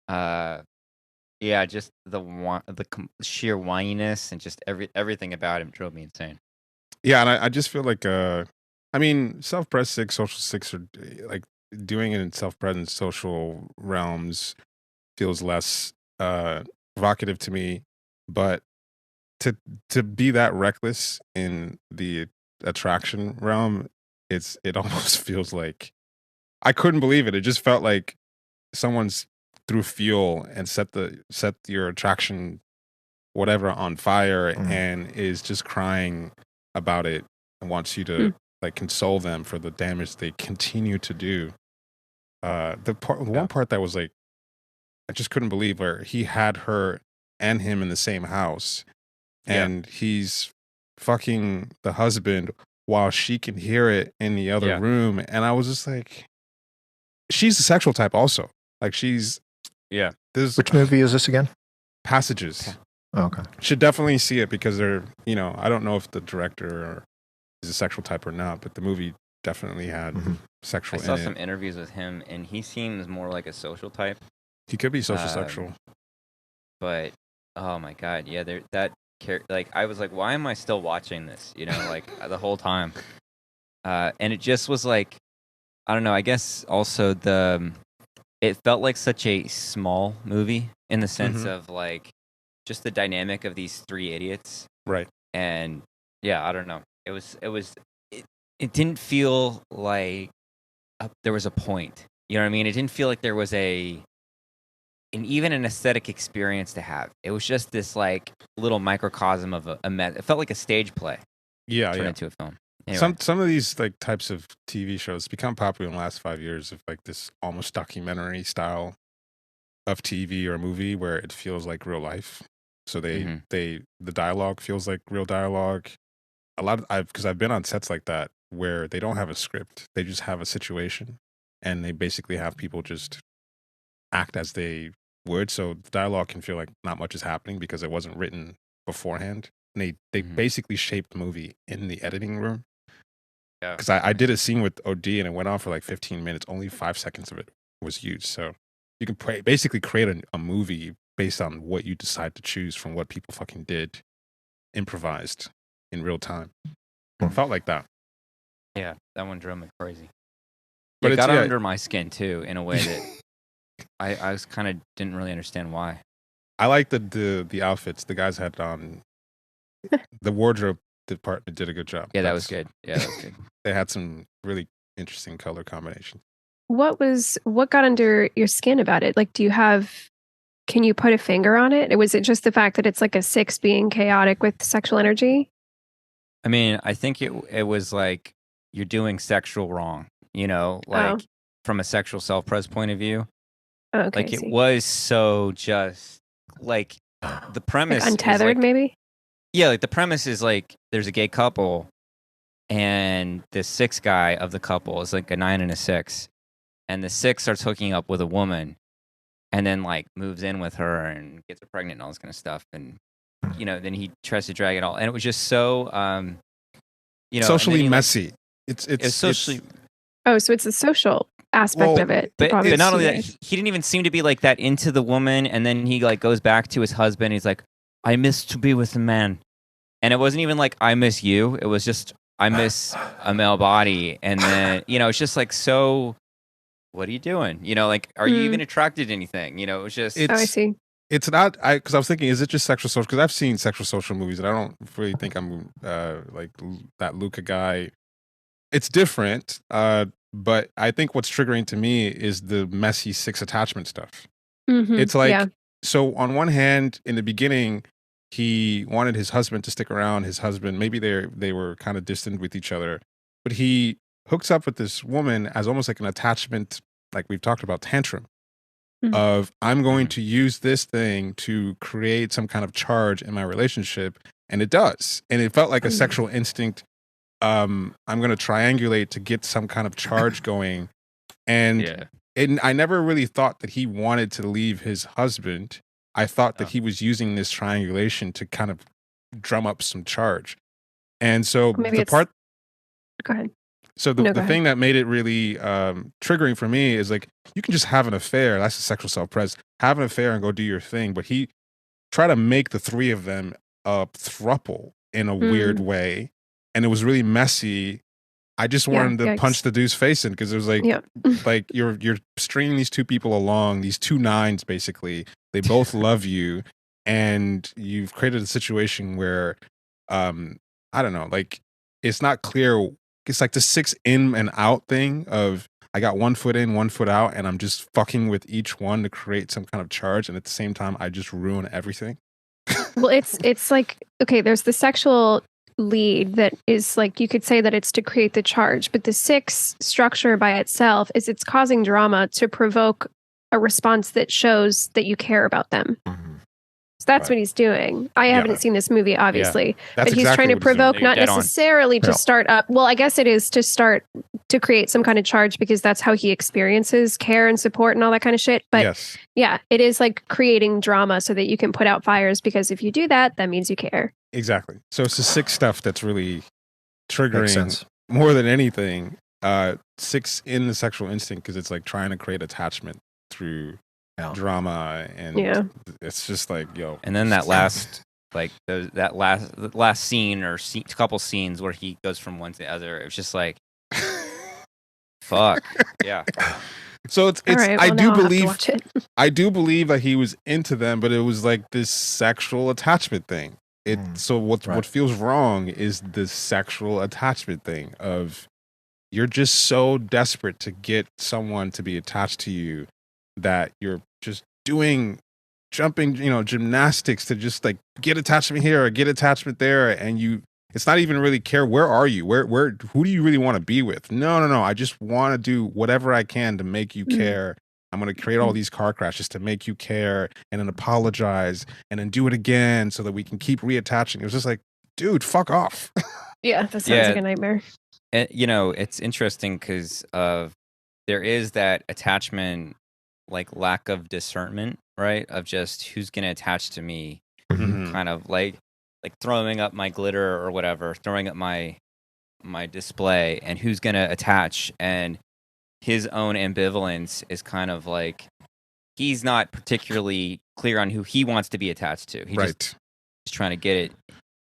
just the sheer whininess and just everything about him drove me insane. Yeah, and I just feel like I mean, self-pres 6, social 6 are like doing it in self-present social realms feels less provocative to me, but to be that reckless in the attraction realm, it almost feels like I couldn't believe it. It just felt like someone's threw fuel and set your attraction whatever on fire and is just crying about it and wants you to like console them for the damage they continue to do. One part that was like I just couldn't believe, where he had her and him in the same house and he's fucking the husband while she can hear it in the other room, and I was just like, she's the sexual type also. Like she's Which movie is this again? Passages. Oh, okay. Should definitely see it because they're, I don't know if the director is a sexual type or not, but the movie definitely had sexual. I saw some interviews with him, and he seems more like a social type. He could be social sexual, but oh my god, like I was like, why am I still watching this? Like the whole time, and it just was like, I don't know. I guess also it felt like such a small movie in the sense of like just the dynamic of these three idiots, right? And I don't know. It didn't feel like there was a point. You know what I mean? It didn't feel like there was even an aesthetic experience to have. It was just this like little microcosm of it felt like a stage play. Turned into a film. Anyway. Some of these like types of TV shows become popular in the last 5 years of like this almost documentary style of TV or movie where it feels like real life. So the dialogue feels like real dialogue. Because I've been on sets like that where they don't have a script. They just have a situation and they basically have people just act as they would. So the dialogue can feel like not much is happening because it wasn't written beforehand. And they basically shaped the movie in the editing room. Because I did a scene with OD and it went on for like 15 minutes. Only 5 seconds of it was used. So you can basically create a movie based on what you decide to choose from what people fucking did, improvised in real time. It felt like that. Yeah, that one drove me crazy. But it got under my skin too in a way that I was kind of didn't really understand why. I like the outfits the guys had on. The wardrobe department did a good job. Yeah, that was good. Yeah, that was good. They had some really interesting color combinations. What got under your skin about it? Like, can you put a finger on it? Was it just the fact that it's like a 6 being chaotic with sexual energy? I mean, I think it was like you're doing sexual wrong, from a sexual self-pres point of view. Oh, okay, like it was so just like the premise like untethered, maybe? Yeah, like the premise is like there's a gay couple and the 6 guy of the couple is like a 9 and a 6. And the 6 starts hooking up with a woman and then like moves in with her and gets her pregnant and all this kind of stuff. And, then he tries to drag it all. And it was just so, socially messy. It's socially. Oh, so it's a social aspect of it. But not only that, he didn't even seem to be like that into the woman. And then he like goes back to his husband. He's like, I miss to be with a man. And it wasn't even like, I miss you. It was just, I miss a male body. And then, it's just like, so what are you doing? Like, are you even attracted to anything? It was just. I see. It's not, because I was thinking, is it just sexual social? Because I've seen sexual social movies and I don't really think I'm like that Luca guy. It's different, but I think what's triggering to me is the messy 6 attachment stuff. It's like, so on one hand, in the beginning, he wanted his husband to stick around. His husband, maybe they were kind of distant with each other, but he hooks up with this woman as almost like an attachment, like we've talked about, tantrum of I'm going to use this thing to create some kind of charge in my relationship And it does. And it felt like a sexual instinct. I'm going to triangulate to get some kind of charge going. And I never really thought that he wanted to leave his husband. I thought that he was using this triangulation to kind of drum up some charge. And so Go ahead. So the thing that made it really triggering for me is like, you can just have an affair. That's a sexual self-pres. Have an affair and go do your thing. But he tried to make the three of them a throuple in a weird way. And it was really messy. I just wanted to punch the dude's face in, because it was like, like you're stringing these two people along, these two nines basically. They both love you, and you've created a situation where, I don't know, like it's not clear. It's like the 6 in and out thing of, I got 1 foot in, 1 foot out, and I'm just fucking with each one to create some kind of charge, and at the same time, I just ruin everything. Well, it's like, okay, there's the sexual lead that is like, you could say that it's to create the charge, but the 6 structure by itself is it's causing drama to provoke a response that shows that you care about them. So that's what he's doing. I haven't seen this movie, obviously, but he's trying to provoke, not necessarily to start up. Well, I guess it is to start to create some kind of charge, because that's how he experiences care and support and all that kind of shit. But yeah, it is like creating drama so that you can put out fires, because if you do that, that means you care. Exactly. So it's the 6 stuff that's really triggering more than anything. 6 in the sexual instinct, because it's like trying to create attachment through drama, and it's just like, yo. And then that last, like that last scene or couple scenes where he goes from one to the other, it was just like, fuck, So it's right, I do believe that he was into them, but it was like this sexual attachment thing. So what feels wrong is this sexual attachment thing of, you're just so desperate to get someone to be attached to you that you're just doing jumping, gymnastics to just like get attachment here or get attachment there, and it's not even really care, where are you, who do you really want to be with? No, I just want to do whatever I can to make you care. I'm going to create all these car crashes to make you care, and then apologize, and then do it again so that we can keep reattaching. It was just like, dude, fuck off. That sounds like a nightmare. And, it's interesting because there is that attachment, like lack of discernment, right? Of just who's going to attach to me, kind of like throwing up my glitter or whatever, throwing up my display, and who's going to attach. And his own ambivalence is kind of like, he's not particularly clear on who he wants to be attached to. He just is trying to get it.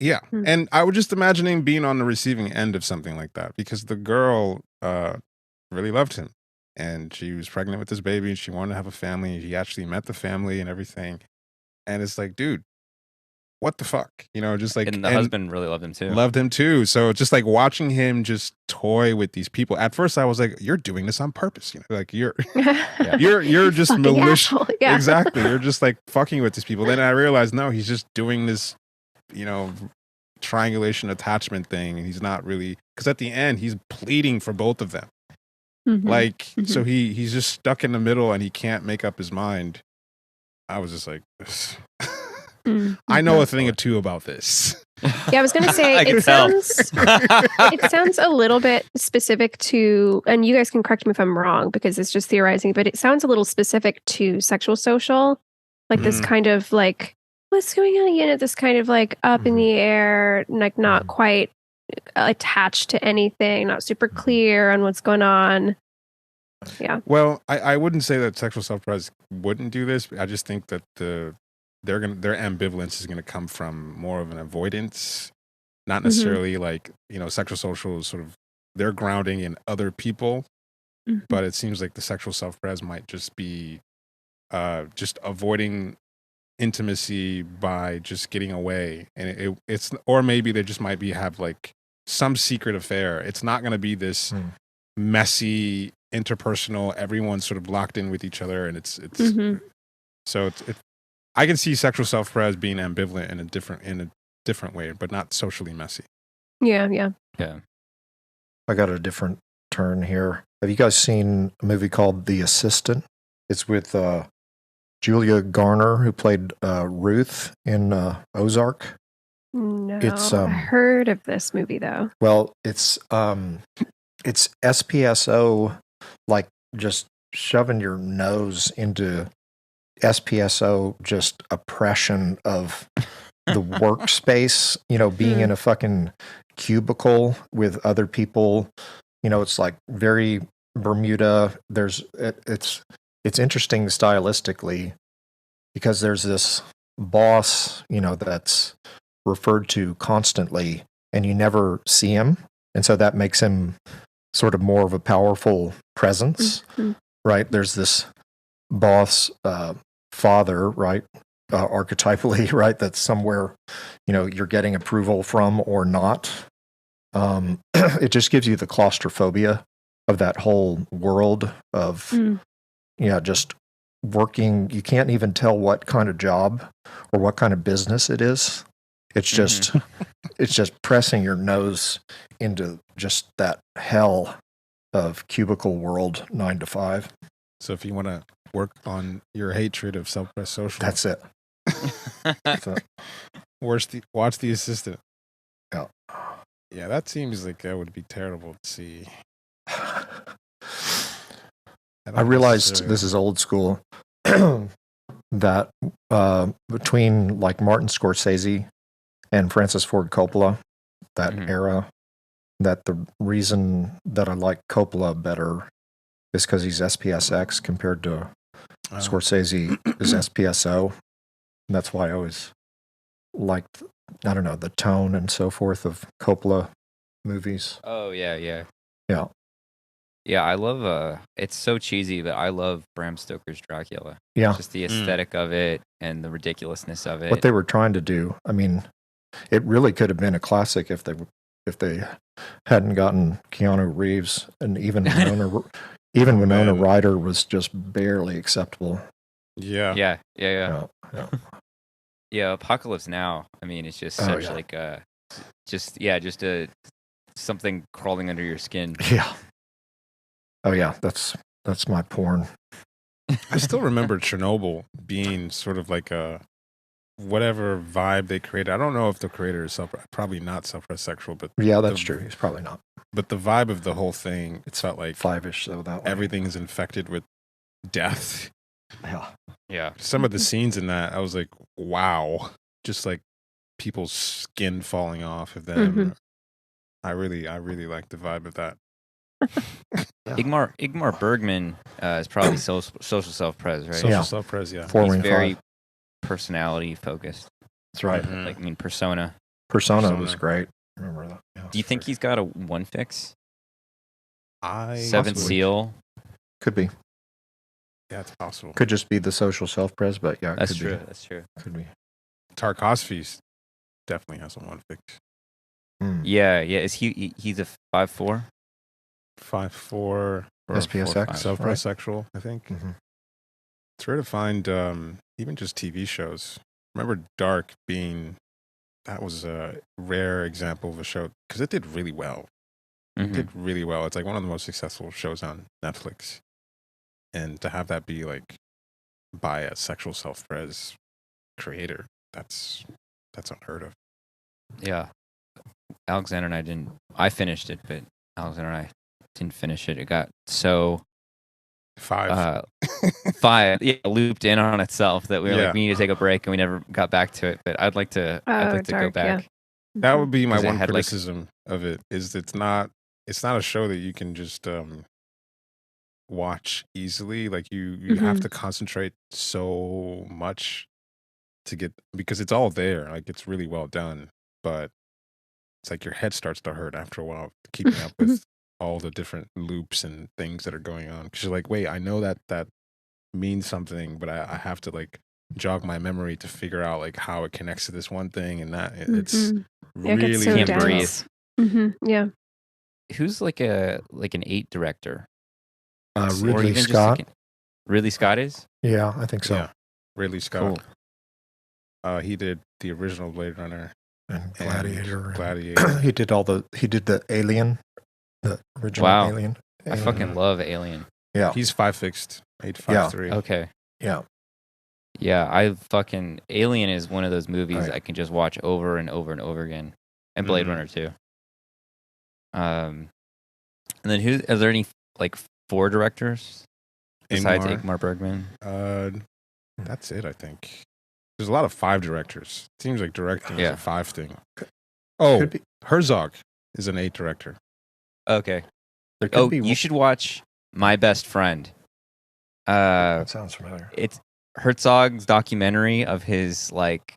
Yeah. And I was just imagining being on the receiving end of something like that, because the girl really loved him, and she was pregnant with this baby, and she wanted to have a family. He actually met the family and everything. And it's like, dude, what the fuck? Just like, and the husband really loved him too. Loved him too. So just like watching him just toy with these people. At first I was like, you're doing this on purpose. Like you're just malicious. Exactly. You're just like fucking with these people. Then I realized, no, he's just doing this, triangulation attachment thing. And he's not really, because at the end he's pleading for both of them. So he's just stuck in the middle and he can't make up his mind. I was just like, I know a thing or two about this. Yeah, I was going to say, it sounds a little bit specific to, and you guys can correct me if I'm wrong because it's just theorizing, but it sounds a little specific to sexual social, like this kind of like, what's going on? This kind of like up in the air, like not quite attached to anything, not super clear on what's going on. Yeah. Well, I wouldn't say that sexual self-pres wouldn't do this. I just think that their ambivalence is gonna come from more of an avoidance, not necessarily like sexual social is sort of their grounding in other people, but it seems like the sexual self-pres might just be just avoiding intimacy by just getting away, and it's or maybe they just might have like some secret affair. It's not gonna be this messy interpersonal, everyone's sort of locked in with each other, and it's so it's I can see sexual self-pres being ambivalent in a different way, but not socially messy. Yeah. I got a different turn here. Have you guys seen a movie called The Assistant? It's with Julia Garner, who played Ruth in Ozark. No, It's I heard of this movie though. Well, it's SPSO, like just shoving your nose into SPSO, just oppression of the workspace, being in a fucking cubicle with other people. It's like very Bermuda. It's interesting stylistically because there's this boss, that's referred to constantly and you never see him. And so that makes him sort of more of a powerful presence, right? There's this boss father, right? Archetypally, right? That's somewhere, you're getting approval from or not. It just gives you the claustrophobia of that whole world of, just working. You can't even tell what kind of job or what kind of business it is. It's just, it's just pressing your nose into just that hell of cubicle world 9 to 5. So if you want to work on your hatred of self-press social, that's it. Watch The Assistant. Yeah. Yeah, that seems like that would be terrible to see. I realized this is old school that between like Martin Scorsese and Francis Ford Coppola, that era, that the reason that I like Coppola better is because he's SPSX compared to Scorsese is SPSO. And that's why I always liked, I don't know, the tone and so forth of Coppola movies. Oh, yeah. Yeah. Yeah, I love, it's so cheesy, but I love Bram Stoker's Dracula. Yeah. Just the aesthetic of it and the ridiculousness of it. What they were trying to do, I mean, it really could have been a classic if they hadn't gotten Keanu Reeves, and even Winona Ryder was just barely acceptable. Yeah. Yeah, Apocalypse Now. I mean, it's just such like just something crawling under your skin. Yeah. Oh yeah, that's my porn. I still remember Chernobyl being sort of like a whatever vibe they created. I don't know if the creator is probably not self-sexual, but yeah, that's true. He's probably not. But the vibe of the whole thing, it felt like 5-ish, so that way. Everything's infected with death. Yeah. Some of the scenes in that, I was like, wow, just like people's skin falling off of them. I really like the vibe of that. Ingmar Bergman is probably social self-pres, right? Social self-pres, yeah. He's very personality focused. That's right. Like, I mean, Persona. Persona was great. I remember that. Yeah, do you think he's got a one fix? Seventh Seal? Could be. Yeah, it's possible. Could just be the social self-pres, but yeah, that's true. That's true. Could be. Tarkovsky definitely has a one fix. Yeah. Is he's a 5'4"? 5'4" SPSX, self-press sexual, I think. It's rare to find even just TV shows. Remember Dark that was a rare example of a show because it did really well. It did really well. It's like one of the most successful shows on Netflix. And to have that be like by a sexual self-pres creator, that's unheard of. Yeah. Alexander and I finished it, but Alexander and I didn't finish it. It got so 5 looped in on itself that we were like, we need to take a break, and we never got back to it. But I'd like to go back. Yeah. That would be my one criticism of it, is it's not a show that you can just watch easily. Like you have to concentrate so much to get, because it's all there. Like it's really well done, but it's like your head starts to hurt after a while keeping up with all the different loops and things that are going on. Because you're like, wait, I know that means something, but I have to like jog my memory to figure out like how it connects to this one thing and that. It's really so can't breathe. Yeah. Who's like an 8 director? Ridley Scott. Ridley Scott is? Yeah, I think so. Yeah. Ridley Scott. Cool. He did the original Blade Runner and Gladiator. Gladiator. He did the Alien, the original Alien. I fucking love Alien. Yeah. He's 5'6", 8'3". Okay. Yeah. Yeah, Alien is one of those movies I can just watch over and over and over again, and Blade Runner too. And then are there any like 4 directors besides Ingmar Bergman? That's it, I think. There's a lot of 5 directors. It seems like directing is a 5 thing. Oh, Herzog is an 8 director. Okay. You should watch My Best Friend. That sounds familiar. It's Herzog's documentary of his, like,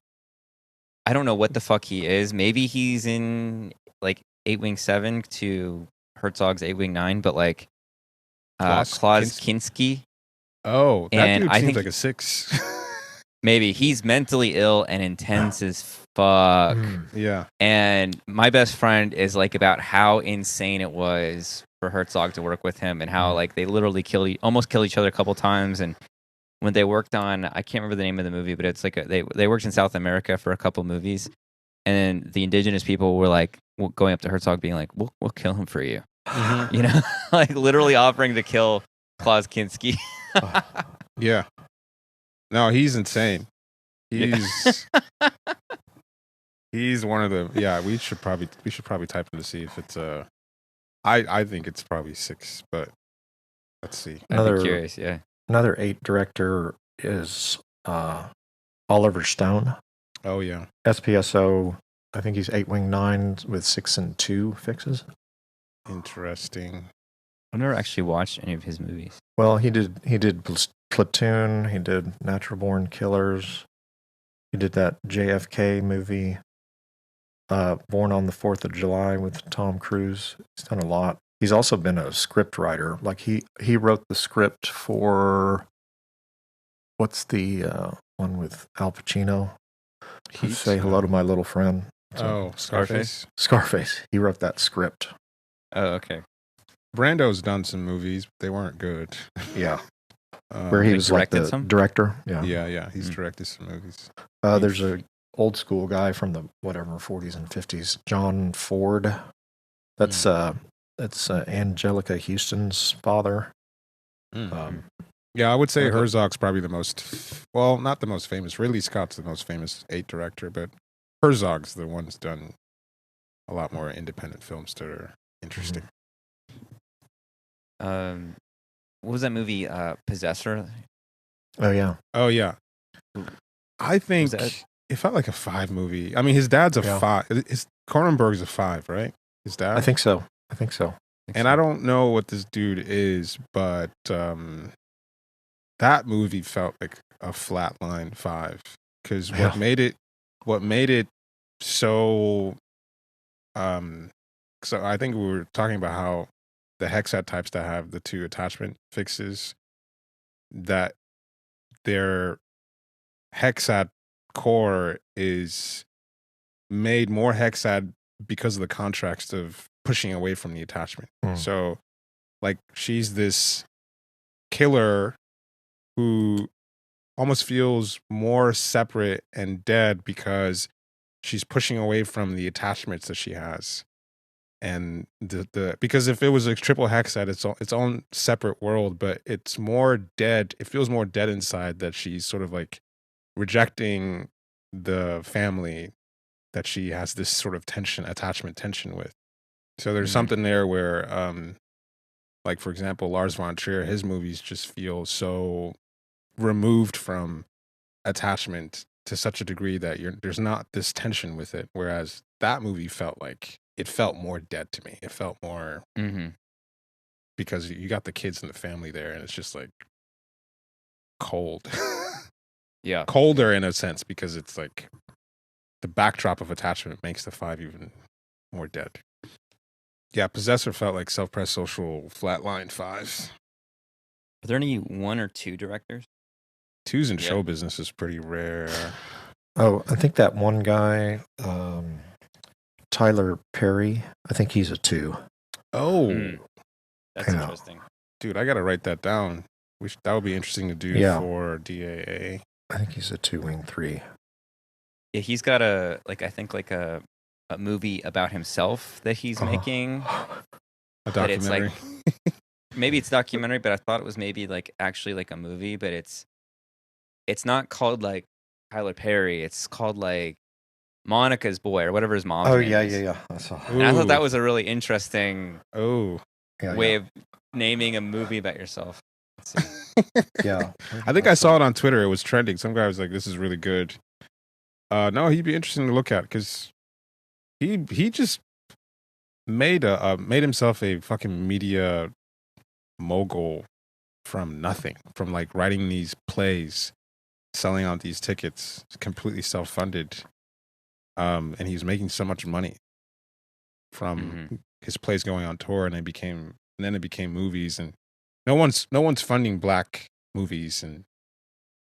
I don't know what the fuck he is. Maybe he's in like 8 Wing 7 to Herzog's 8 Wing 9, but like Klaus Kinski. Oh, that and dude I seems think like a 6. Maybe he's mentally ill and intense as fuck. Yeah. And My Best Friend is like about how insane it was for Herzog to work with him, and how like they literally almost kill each other a couple times. And when they worked on, I can't remember the name of the movie, but it's like they worked in South America for a couple movies, and the indigenous people were like going up to Herzog being like, we'll kill him for you. You know, like literally offering to kill Klaus Kinski. Yeah. No, he's insane. He's he's one of the we should probably type in to see if it's I think it's probably 6, but let's see. I'd be curious, yeah. Another 8 director is Oliver Stone. Oh yeah. SPSO, I think he's 8 Wing 9 with 6 and 2 fixes. Interesting. I've never actually watched any of his movies. Well, he did Platoon, he did Natural Born Killers, he did that JFK movie, Born on the 4th of July with Tom Cruise. He's done a lot. He's also been a script writer. Like he wrote the script for, what's the one with Al Pacino? Say Hello to My Little Friend. Scarface. Scarface. He wrote that script. Oh, okay. Brando's done some movies, but they weren't good. Yeah. Where he was like the director. Yeah. Yeah. He's directed some movies. There's a old school guy from the 40s and 50s, John Ford. That's Angelica Houston's father. Yeah, I would say Herzog's probably the most, well, not the most famous. Ridley Scott's the most famous 8 director, but Herzog's the one who's done a lot more independent films that are interesting. What was that movie? Possessor? Oh yeah. I think it felt like a 5 movie. I mean, his dad's a 5. Cronenberg's a 5, right? His dad? I think so. I don't know what this dude is, but that movie felt like a flatline 5. Because what made it so I think we were talking about how the hexad types that have the 2 attachment fixes, that their hexad core is made more hexad because of the contrast of pushing away from the attachment. So like she's this killer who almost feels more separate and dead because she's pushing away from the attachments that she has. And because if it was a triple hexad, it's its own separate world, but it's more dead. It feels more dead inside, that she's sort of like rejecting the family that she has this sort of attachment tension with. So there's something there where, like for example, Lars von Trier, his movies just feel so removed from attachment to such a degree that there's not this tension with it. Whereas that movie felt more dead to me. It felt more because you got the kids and the family there, and it's just like cold. Yeah, colder in a sense, because it's like the backdrop of attachment makes the 5 even more dead. Yeah, Possessor felt like self-pressed social flatline 5. Are there any 1 or 2 directors? 2s in show business is pretty rare. Oh, I think that one guy, Tyler Perry, I think he's a 2. Oh, that's interesting, dude. I gotta write that down. That would be interesting to do for DAA. I think he's a 2 Wing 3. Yeah, he's got a movie about himself that he's making. A documentary. Maybe it's documentary, but I thought it was maybe like actually like a movie, but it's it's not called like Tyler Perry. It's called like Monica's Boy or whatever his mom's name is. Yeah. I saw. And I thought that was a really interesting way Yeah. of naming a movie about yourself. Let's see. Yeah. I think I saw it on Twitter. It was trending. Some guy was like, "This is really good." No, he'd be interesting to look at because he just made himself a fucking media mogul from nothing, from like writing these plays, selling out these tickets, completely self-funded, and he was making so much money from his plays going on tour, and then it became movies, and no one's funding black movies, and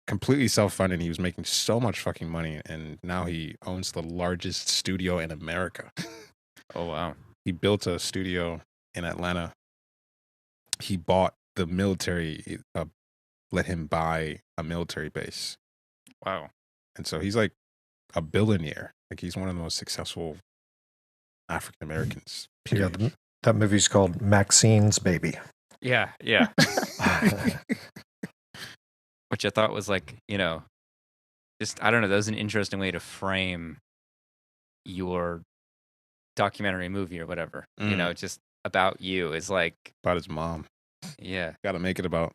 completely self-funded. He was making so much fucking money, and now he owns the largest studio in America. Oh wow. He built a studio in Atlanta. He bought the military, let him buy a military base. Wow. And so he's like a billionaire. Like he's one of the most successful African Americans. Yeah, that movie's called Maxine's Baby. Yeah. Which I thought was like, just, I don't know, that was an interesting way to frame your documentary movie or whatever. Just about you is like about his mom. Yeah. Got to make it about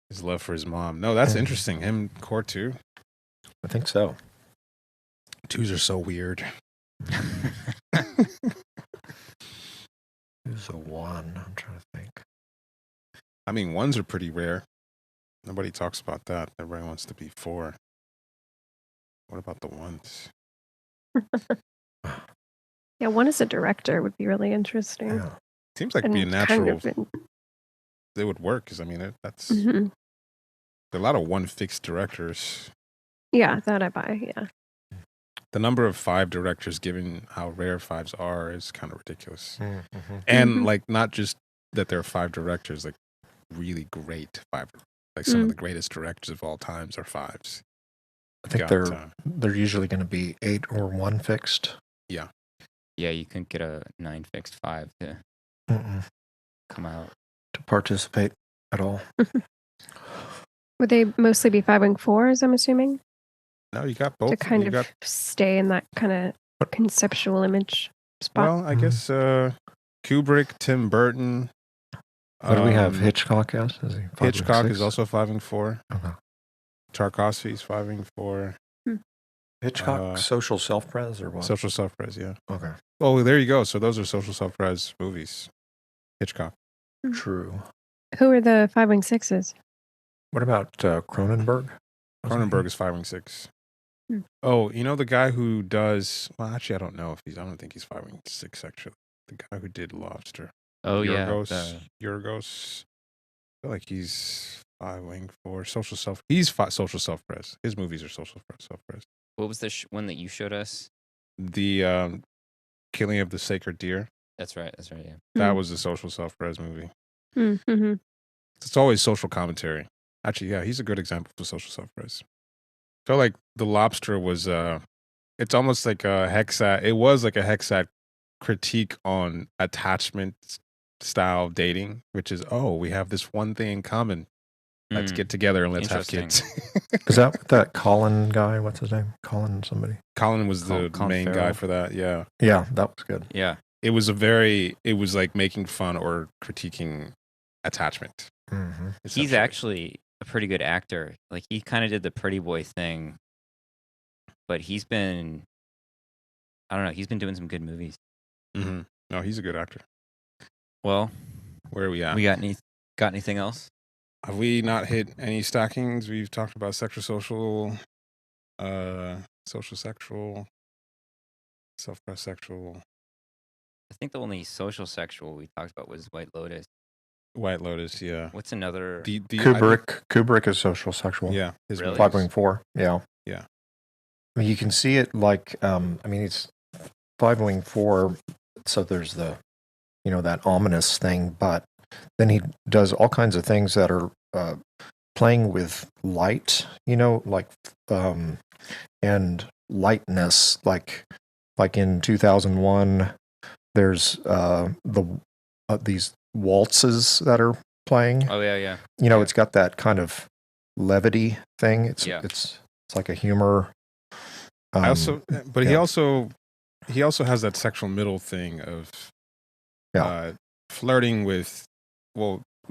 his love for his mom. No, that's interesting. Him, Core 2? I think so. 2s are so weird. Who's a 1? I'm trying to think. I mean, 1s are pretty rare. Nobody talks about that. Everybody wants to be 4. What about the 1s? Yeah, 1 as a director would be really interesting. Yeah. Seems like it'd be a natural. They would work because I mean that's there are a lot of 1 fixed directors. Yeah, that I buy. Yeah. The number of 5 directors, given how rare 5s are, is kind of ridiculous. And like not just that there are 5 directors, like really great 5, like some of the greatest directors of all times are 5s. I think they're usually going to be 8 or 1 fixed. Yeah. Yeah, you couldn't get a 9 fixed 5 to come out. To participate at all. Would they mostly be 5-4s, I'm assuming? No, you got both. To kind of stay in that kind of conceptual image spot. Well, I guess Kubrick, Tim Burton. What do we have? Hitchcock as? Is he Hitchcock is also 5-4. Okay. Tarkovsky's 5-4. Hitchcock, social self-pres or what? Social self-pres, yeah. Okay. Oh, there you go. So those are social self-pres movies. Hitchcock. True. Who are the 5-6s? What about Cronenberg? Cronenberg is 5-6. Oh, you know the guy who does? Well, actually, I don't know if he's. I don't think he's 5-6. Actually, the guy who did Lobster. Oh Yorgos. Yorgos. I feel like he's 5-4. Social self. He's social self-pres. His movies are social self-pres. What was the one that you showed us? The Killing of the Sacred Deer. That's right. Yeah. That was a social self-pres movie. Mm-hmm. It's always social commentary. Actually, yeah, he's a good example for social self-pres. I feel like The Lobster was it's almost like a hexad. It was like a hexad critique on attachment style dating, which is, we have this one thing in common. Let's get together and let's have kids. Is that that Colin guy? What's his name? Colin somebody? Colin was the main guy for that, yeah. Yeah, that was good. Yeah. It was like making fun or critiquing attachment. Mm-hmm. He's actually a pretty good actor. Like he kind of did the pretty boy thing, but he's been doing some good movies. Mm-hmm. No, he's a good actor. Well, where are we at? We got anything else? Have we not hit any stackings? We've talked about social, sexual, self-pres sexual. I think the only social sexual we talked about was White Lotus. White Lotus, yeah. What's another? Kubrick is social sexual. Yeah, his really? 5-4. Yeah. Yeah. I mean, you can see it like it's 5-4. So there's the, that ominous thing, but then he does all kinds of things that are playing with light, and lightness, like in 2001. There's these waltzes that are playing. Oh yeah. It's got that kind of levity thing. It's like a humor. He also has that sexual middle thing of flirting with,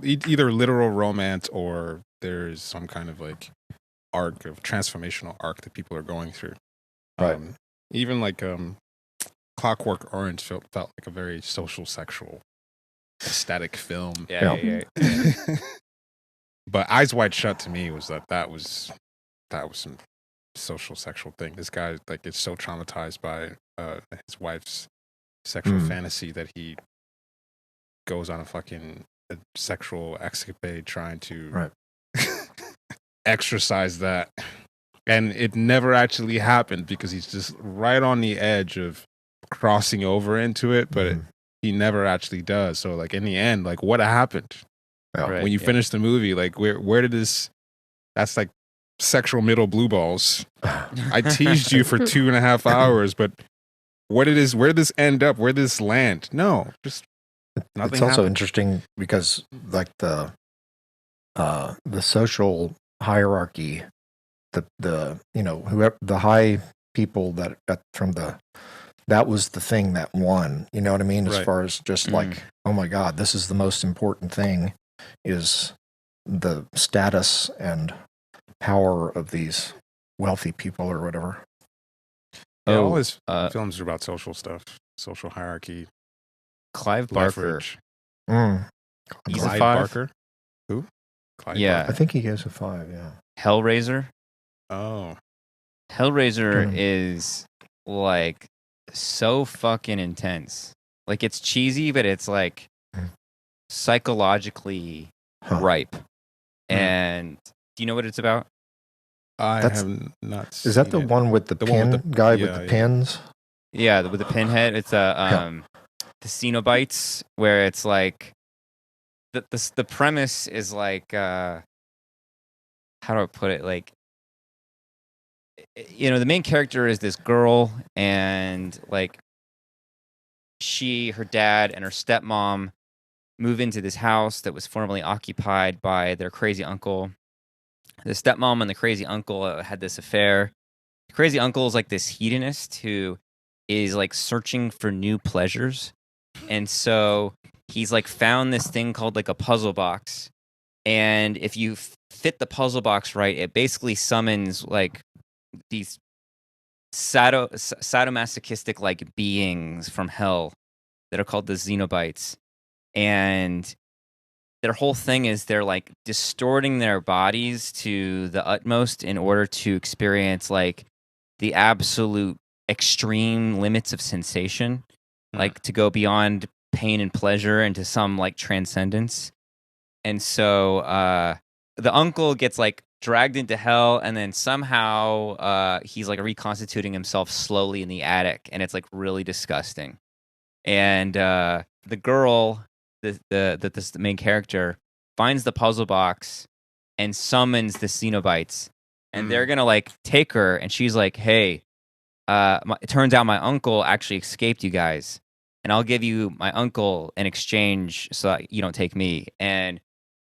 either literal romance or there's some kind of like arc of transformational arc that people are going through. Right. Even like Clockwork Orange felt like a very social sexual aesthetic film. Yeah. But Eyes Wide Shut to me was that was some social sexual thing. This guy like is so traumatized by his wife's sexual fantasy that he goes on a sexual escapade trying to exercise that, and it never actually happened because he's just right on the edge of crossing over into it, but he never actually does. So like in the end, like what happened when you finish the movie, like where did this, that's like sexual middle blue balls. I teased you for 2.5 hours, but where did this end up? Where did this land? No, just nothing. It's also happened. interesting because like the social hierarchy, the whoever the high people that that was the thing that won. You know what I mean? As far as just like, oh my God, this is the most important thing, is the status and power of these wealthy people or whatever. Yeah, all his films are about social stuff, social hierarchy. Clive Barker. He's a 5. Barker? Who? Clive Barker. I think he gives a 5, yeah. Hellraiser. Oh. Hellraiser is like so fucking intense. Like it's cheesy, but it's like psychologically ripe. And do you know what it's about? I have not seen Is that the it. one with the pin guy with the pins? Yeah, with the pinhead. It's the Cenobites, where it's like the premise is like how do I put it? Like, the main character is this girl, and like her dad and her stepmom move into this house that was formerly occupied by their crazy uncle. The stepmom and the crazy uncle had this affair. The crazy uncle is like this hedonist who is like searching for new pleasures. And so he's like found this thing called like a puzzle box. And if you fit the puzzle box right, it basically summons like these sadomasochistic like beings from hell that are called the Xenobites. And their whole thing is they're like distorting their bodies to the utmost in order to experience like the absolute extreme limits of sensation, like to go beyond pain and pleasure into some like transcendence. And so the uncle gets like dragged into hell, and then somehow he's like reconstituting himself slowly in the attic, and it's like really disgusting. And the girl, the main character, finds the puzzle box and summons the Cenobites, and they're gonna like take her, and she's like, hey, it turns out my uncle actually escaped you guys, and I'll give you my uncle in exchange so that you don't take me. And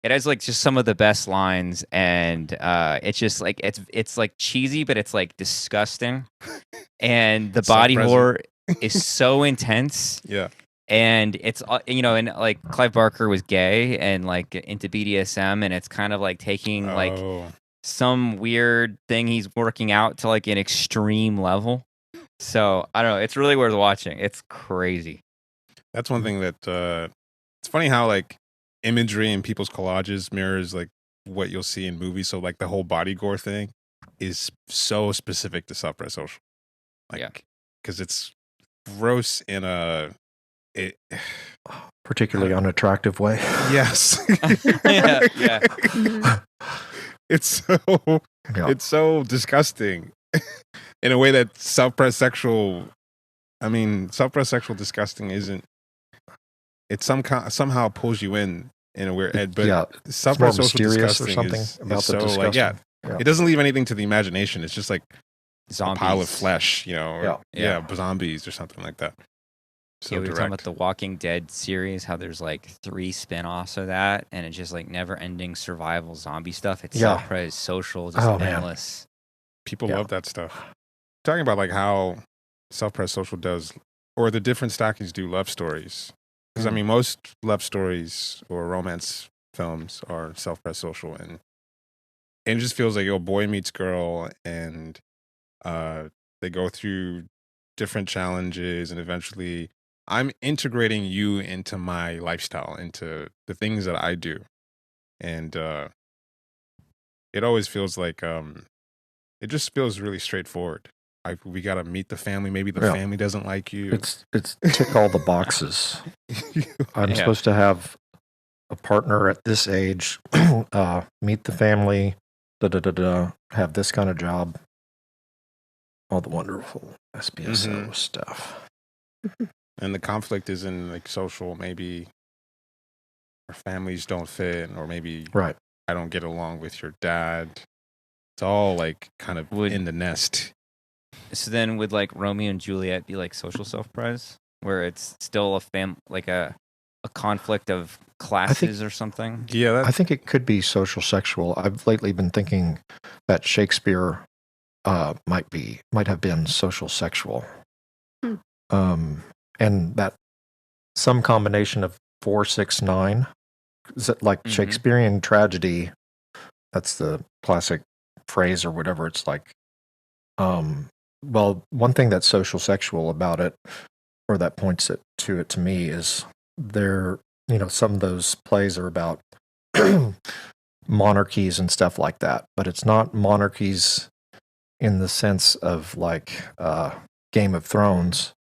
it has like just some of the best lines, and it's just like it's like cheesy, but it's like disgusting, and the body horror is so intense. Yeah. And it's and like Clive Barker was gay and like into BDSM, and it's kind of like taking like some weird thing he's working out to like an extreme level. So I don't know, it's really worth watching. It's crazy. That's one thing that it's funny how like imagery in people's collages mirrors like what you'll see in movies. So like the whole body gore thing is so specific to Self-Read Social, like because it's gross in a particularly unattractive way. Yes. yeah. It's so disgusting in a way that self-read sexual disgusting isn't. It somehow pulls you in a weird edge, but self-read social disgusting or something is about so the like it doesn't leave anything to the imagination. It's just like zombies. a pile of flesh, or zombies or something like that. So we were talking about direct. the Walking Dead series, how there's like 3 spin-offs of that, and it's just like never-ending survival zombie stuff. It's Yeah. self-pres, social, just Oh, man. endless. People Yeah. love that stuff. Talking about like how self-press social does, or the different stockings do love stories. Because I mean, most love stories or romance films are self-press social, and it just feels like boy meets girl, and they go through different challenges, and eventually I'm integrating you into my lifestyle, into the things that I do, and it always feels like it just feels really straightforward. We gotta meet the family. Maybe the family doesn't like you. It's tick all the boxes. I'm supposed to have a partner at this age, meet the family, have this kind of job, all the wonderful SPSO stuff. And the conflict is in like social. Maybe our families don't fit, or maybe Right. I don't get along with your dad. It's all like kind of in the nest. So then would like Romeo and Juliet be like social self-pres, where it's still like a conflict of classes or something? Yeah, I think it could be social sexual. I've lately been thinking that Shakespeare might have been social sexual. And that some combination of 4, 6, 9, is it like Shakespearean tragedy? That's the classic phrase or whatever. It's like, well, one thing that's social sexual about it, or that points to it to me, is some of those plays are about monarchies and stuff like that, but it's not monarchies in the sense of like Game of Thrones,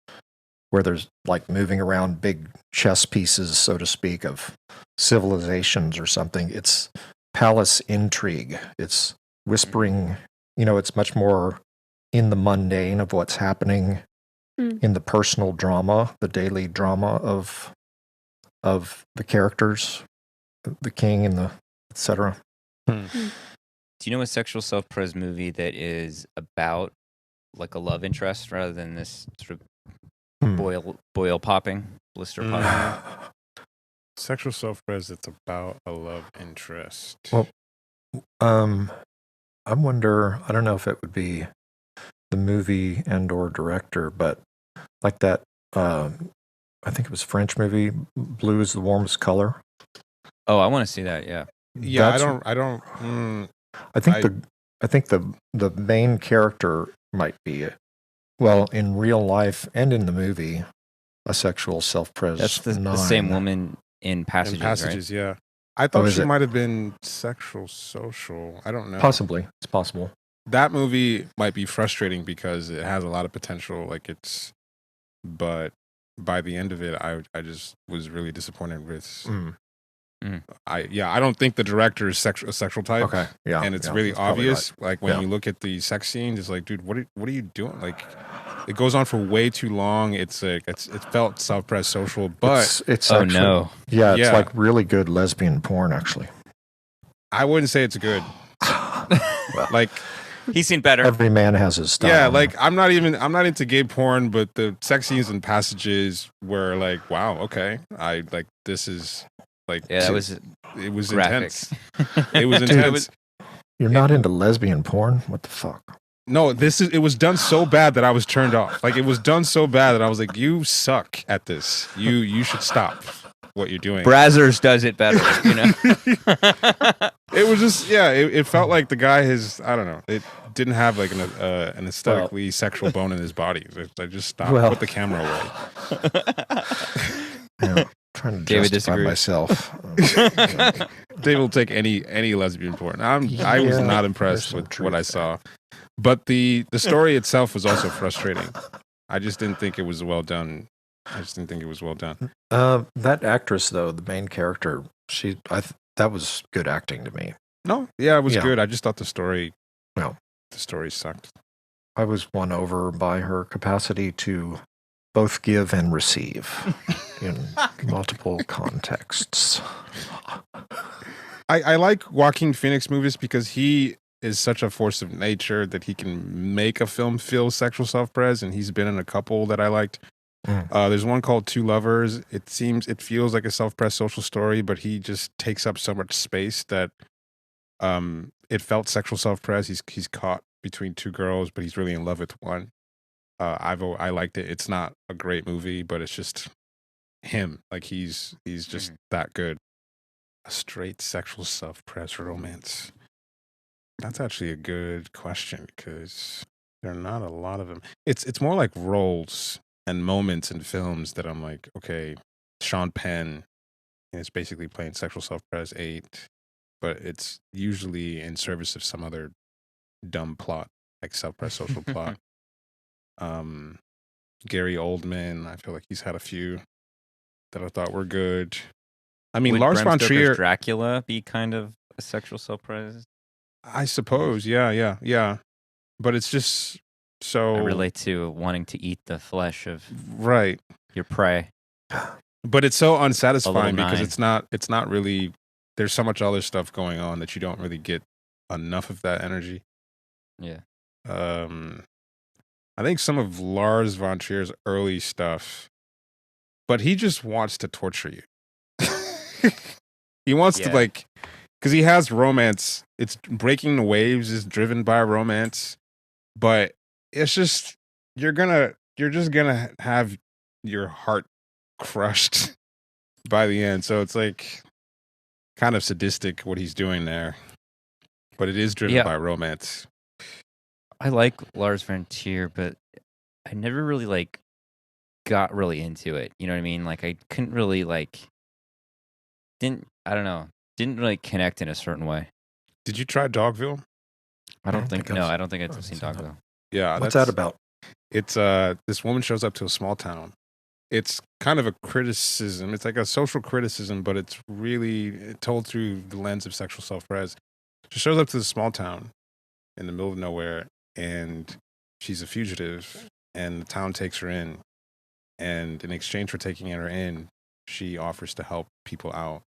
where there's like moving around big chess pieces, so to speak, of civilizations or something. It's palace intrigue. It's whispering, it's much more in the mundane of what's happening in the personal drama, the daily drama of the characters, the king and the etc. Do you know a sexual self-pres movie that is about like a love interest rather than this sort of boil popping, blister popping? Sexual self-pres that's about a love interest. Well, I wonder, I don't know if it would be the movie and or director, but like that, I think it was a French movie, Blue is the Warmest Color. Oh, I want to see that, yeah. Yeah, I think the main character might be, well, in real life and in the movie, a sexual self-pres. That's the same woman in Passages, right? Yeah. I thought she might have been sexual social. I don't know. Possibly. It's possible. That movie might be frustrating because it has a lot of potential. But by the end of it, I just was really disappointed with. I don't think the director is a sexual type. Okay, yeah, and it's really obvious. Right. Like when you look at the sex scenes, it's like, dude, what are you doing? Like, it goes on for way too long. It felt self-pres social, but it's actually, no, it's like really good lesbian porn. Actually, I wouldn't say it's good. Like, he's seen better. Every man has his style. Yeah, like I'm not into gay porn, but the sex scenes and Passages were like, wow, okay, this is. Like, yeah, it was graphic. Intense. It was intense. You're not into lesbian porn? What the fuck? No, it was done so bad that I was turned off. Like, it was done so bad that I was like, you suck at this. You should stop what you're doing. Brazzers does it better, It was just, it felt like the guy I don't know, it didn't have like an aesthetically sexual bone in his body. I just stopped, put the camera away. Trying to justify myself. David will take any lesbian porn. I was not impressed with what I saw, but the story itself was also frustrating. I just didn't think it was well done. That actress, though, the main character, that was good acting to me. No, it was good. I just thought the story sucked. I was won over by her capacity to both give and receive in multiple contexts. I like Joaquin Phoenix movies because he is such a force of nature that he can make a film feel sexual self-pres, and he's been in a couple that I liked. There's one called Two Lovers. It feels like a self-pressed social story, but he just takes up so much space that it felt sexual self-press. He's caught between two girls, but he's really in love with one. I liked it. It's not a great movie, but it's just him. Like he's just that good. A straight sexual self-press romance. That's actually a good question because there are not a lot of them. It's more like roles and moments in films that I'm like, okay, Sean Penn is basically playing sexual self-press 8, but it's usually in service of some other dumb plot, like self-press social plot. Gary Oldman, I feel like he's had a few that I thought were good. I mean, Would Lars Bram von Stoker's Trier, Dracula be kind of a sexual self-press? I suppose, yeah. But it's just so I relate to wanting to eat the flesh of right. your prey. But it's so unsatisfying because 9. it's not really. There's so much other stuff going on that you don't really get enough of that energy. Yeah. I think some of Lars von Trier's early stuff, but he just wants to torture you. He wants to because he has romance. It's Breaking the Waves is driven by romance, but it's just you're just gonna have your heart crushed by the end. So it's like kind of sadistic what he's doing there, but it is driven by romance. I like Lars von Trier, but I never really got really into it. You know what I mean? Like I couldn't really didn't really connect in a certain way. Did you try Dogville? I don't think I've seen Dogville. Yeah, what's that about? It's this woman shows up to a small town. It's kind of a criticism. It's like a social criticism, but it's really told through the lens of sexual self-pres. She shows up to this small town in the middle of nowhere, and she's a fugitive, and the town takes her in. And in exchange for taking her in, she offers to help people out,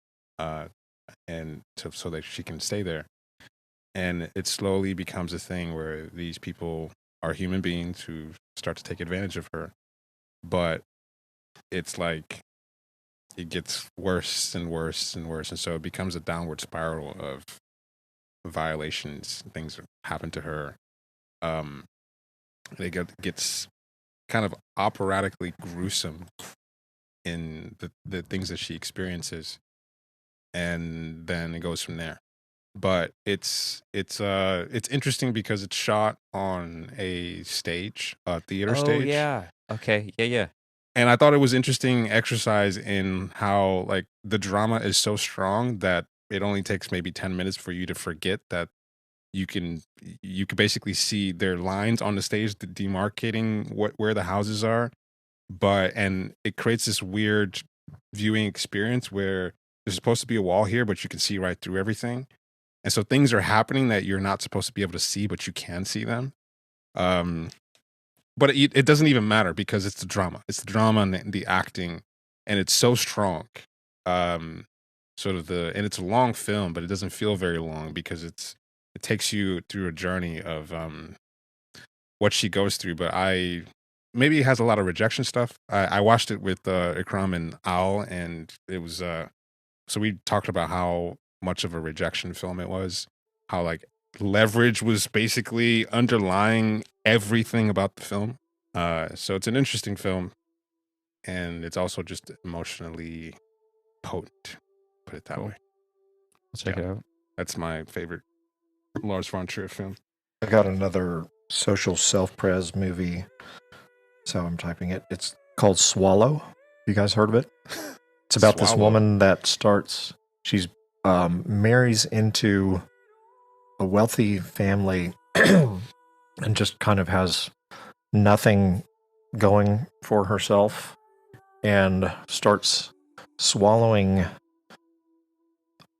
so that she can stay there. And it slowly becomes a thing where these people are human beings who start to take advantage of her. But it's like it gets worse and worse and worse. And so it becomes a downward spiral of violations, things that happen to her. It gets kind of operatically gruesome in the things that she experiences. And then it goes from there. But it's interesting because it's shot on a stage, a theater stage. Oh yeah. Okay. Yeah. And I thought it was interesting exercise in how the drama is so strong that it only takes maybe 10 minutes for you to forget that you can basically see their lines on the stage demarcating where the houses are. And it creates this weird viewing experience where there's supposed to be a wall here, but you can see right through everything. And so things are happening that you're not supposed to be able to see, but you can see them. But it doesn't even matter because it's the drama. It's the drama and the acting, and it's so strong. And it's a long film, but it doesn't feel very long because it takes you through a journey of what she goes through. But maybe it has a lot of rejection stuff. I watched it with Ikram and Al, and it was so we talked about how much of a rejection film it was, how Leverage was basically underlying everything about the film. So it's an interesting film, and it's also just emotionally potent, put it that way. I'll check it out. That's my favorite Lars von Trier film. I got another social self-pres movie, so I'm typing it. It's called Swallow. You guys heard of it? It's about this woman that she's marries into a wealthy family and just kind of has nothing going for herself and starts swallowing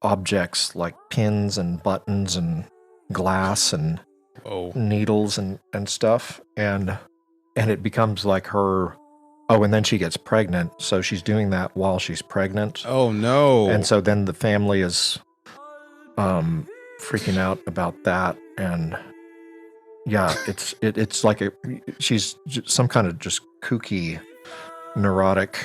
objects like pins and buttons and glass and needles and stuff, and it becomes like her. Oh, and then she gets pregnant, so she's doing that while she's pregnant. Oh no! And so then the family is freaking out about that, and yeah, it's like she's some kind of just kooky neurotic,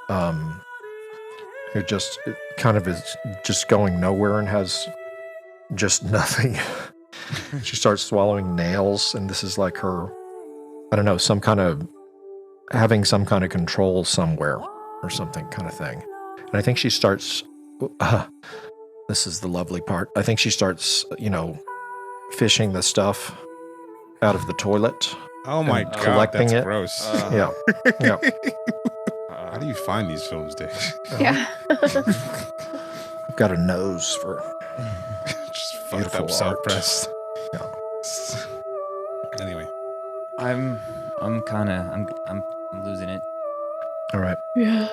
who just kind of is just going nowhere and has just nothing. She starts swallowing nails, and this is like her, I don't know, having some kind of control somewhere or something kind of thing. And I think she starts, this is the lovely part. I think she starts, fishing the stuff out of the toilet. Oh my God, collecting that's it. gross. Yeah. How do you find these films, Dave? Yeah. I've got a nose for Just fucked beautiful up art. self-press. Yeah. Anyway, I'm losing it. All right. Yeah.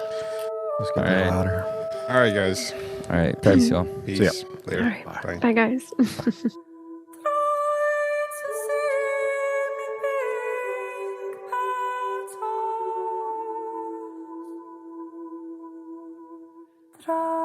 Let's get All right. louder. all right, guys. All right, peace, y'all. Peace. See ya. Later. All right. Bye. Bye, guys. Try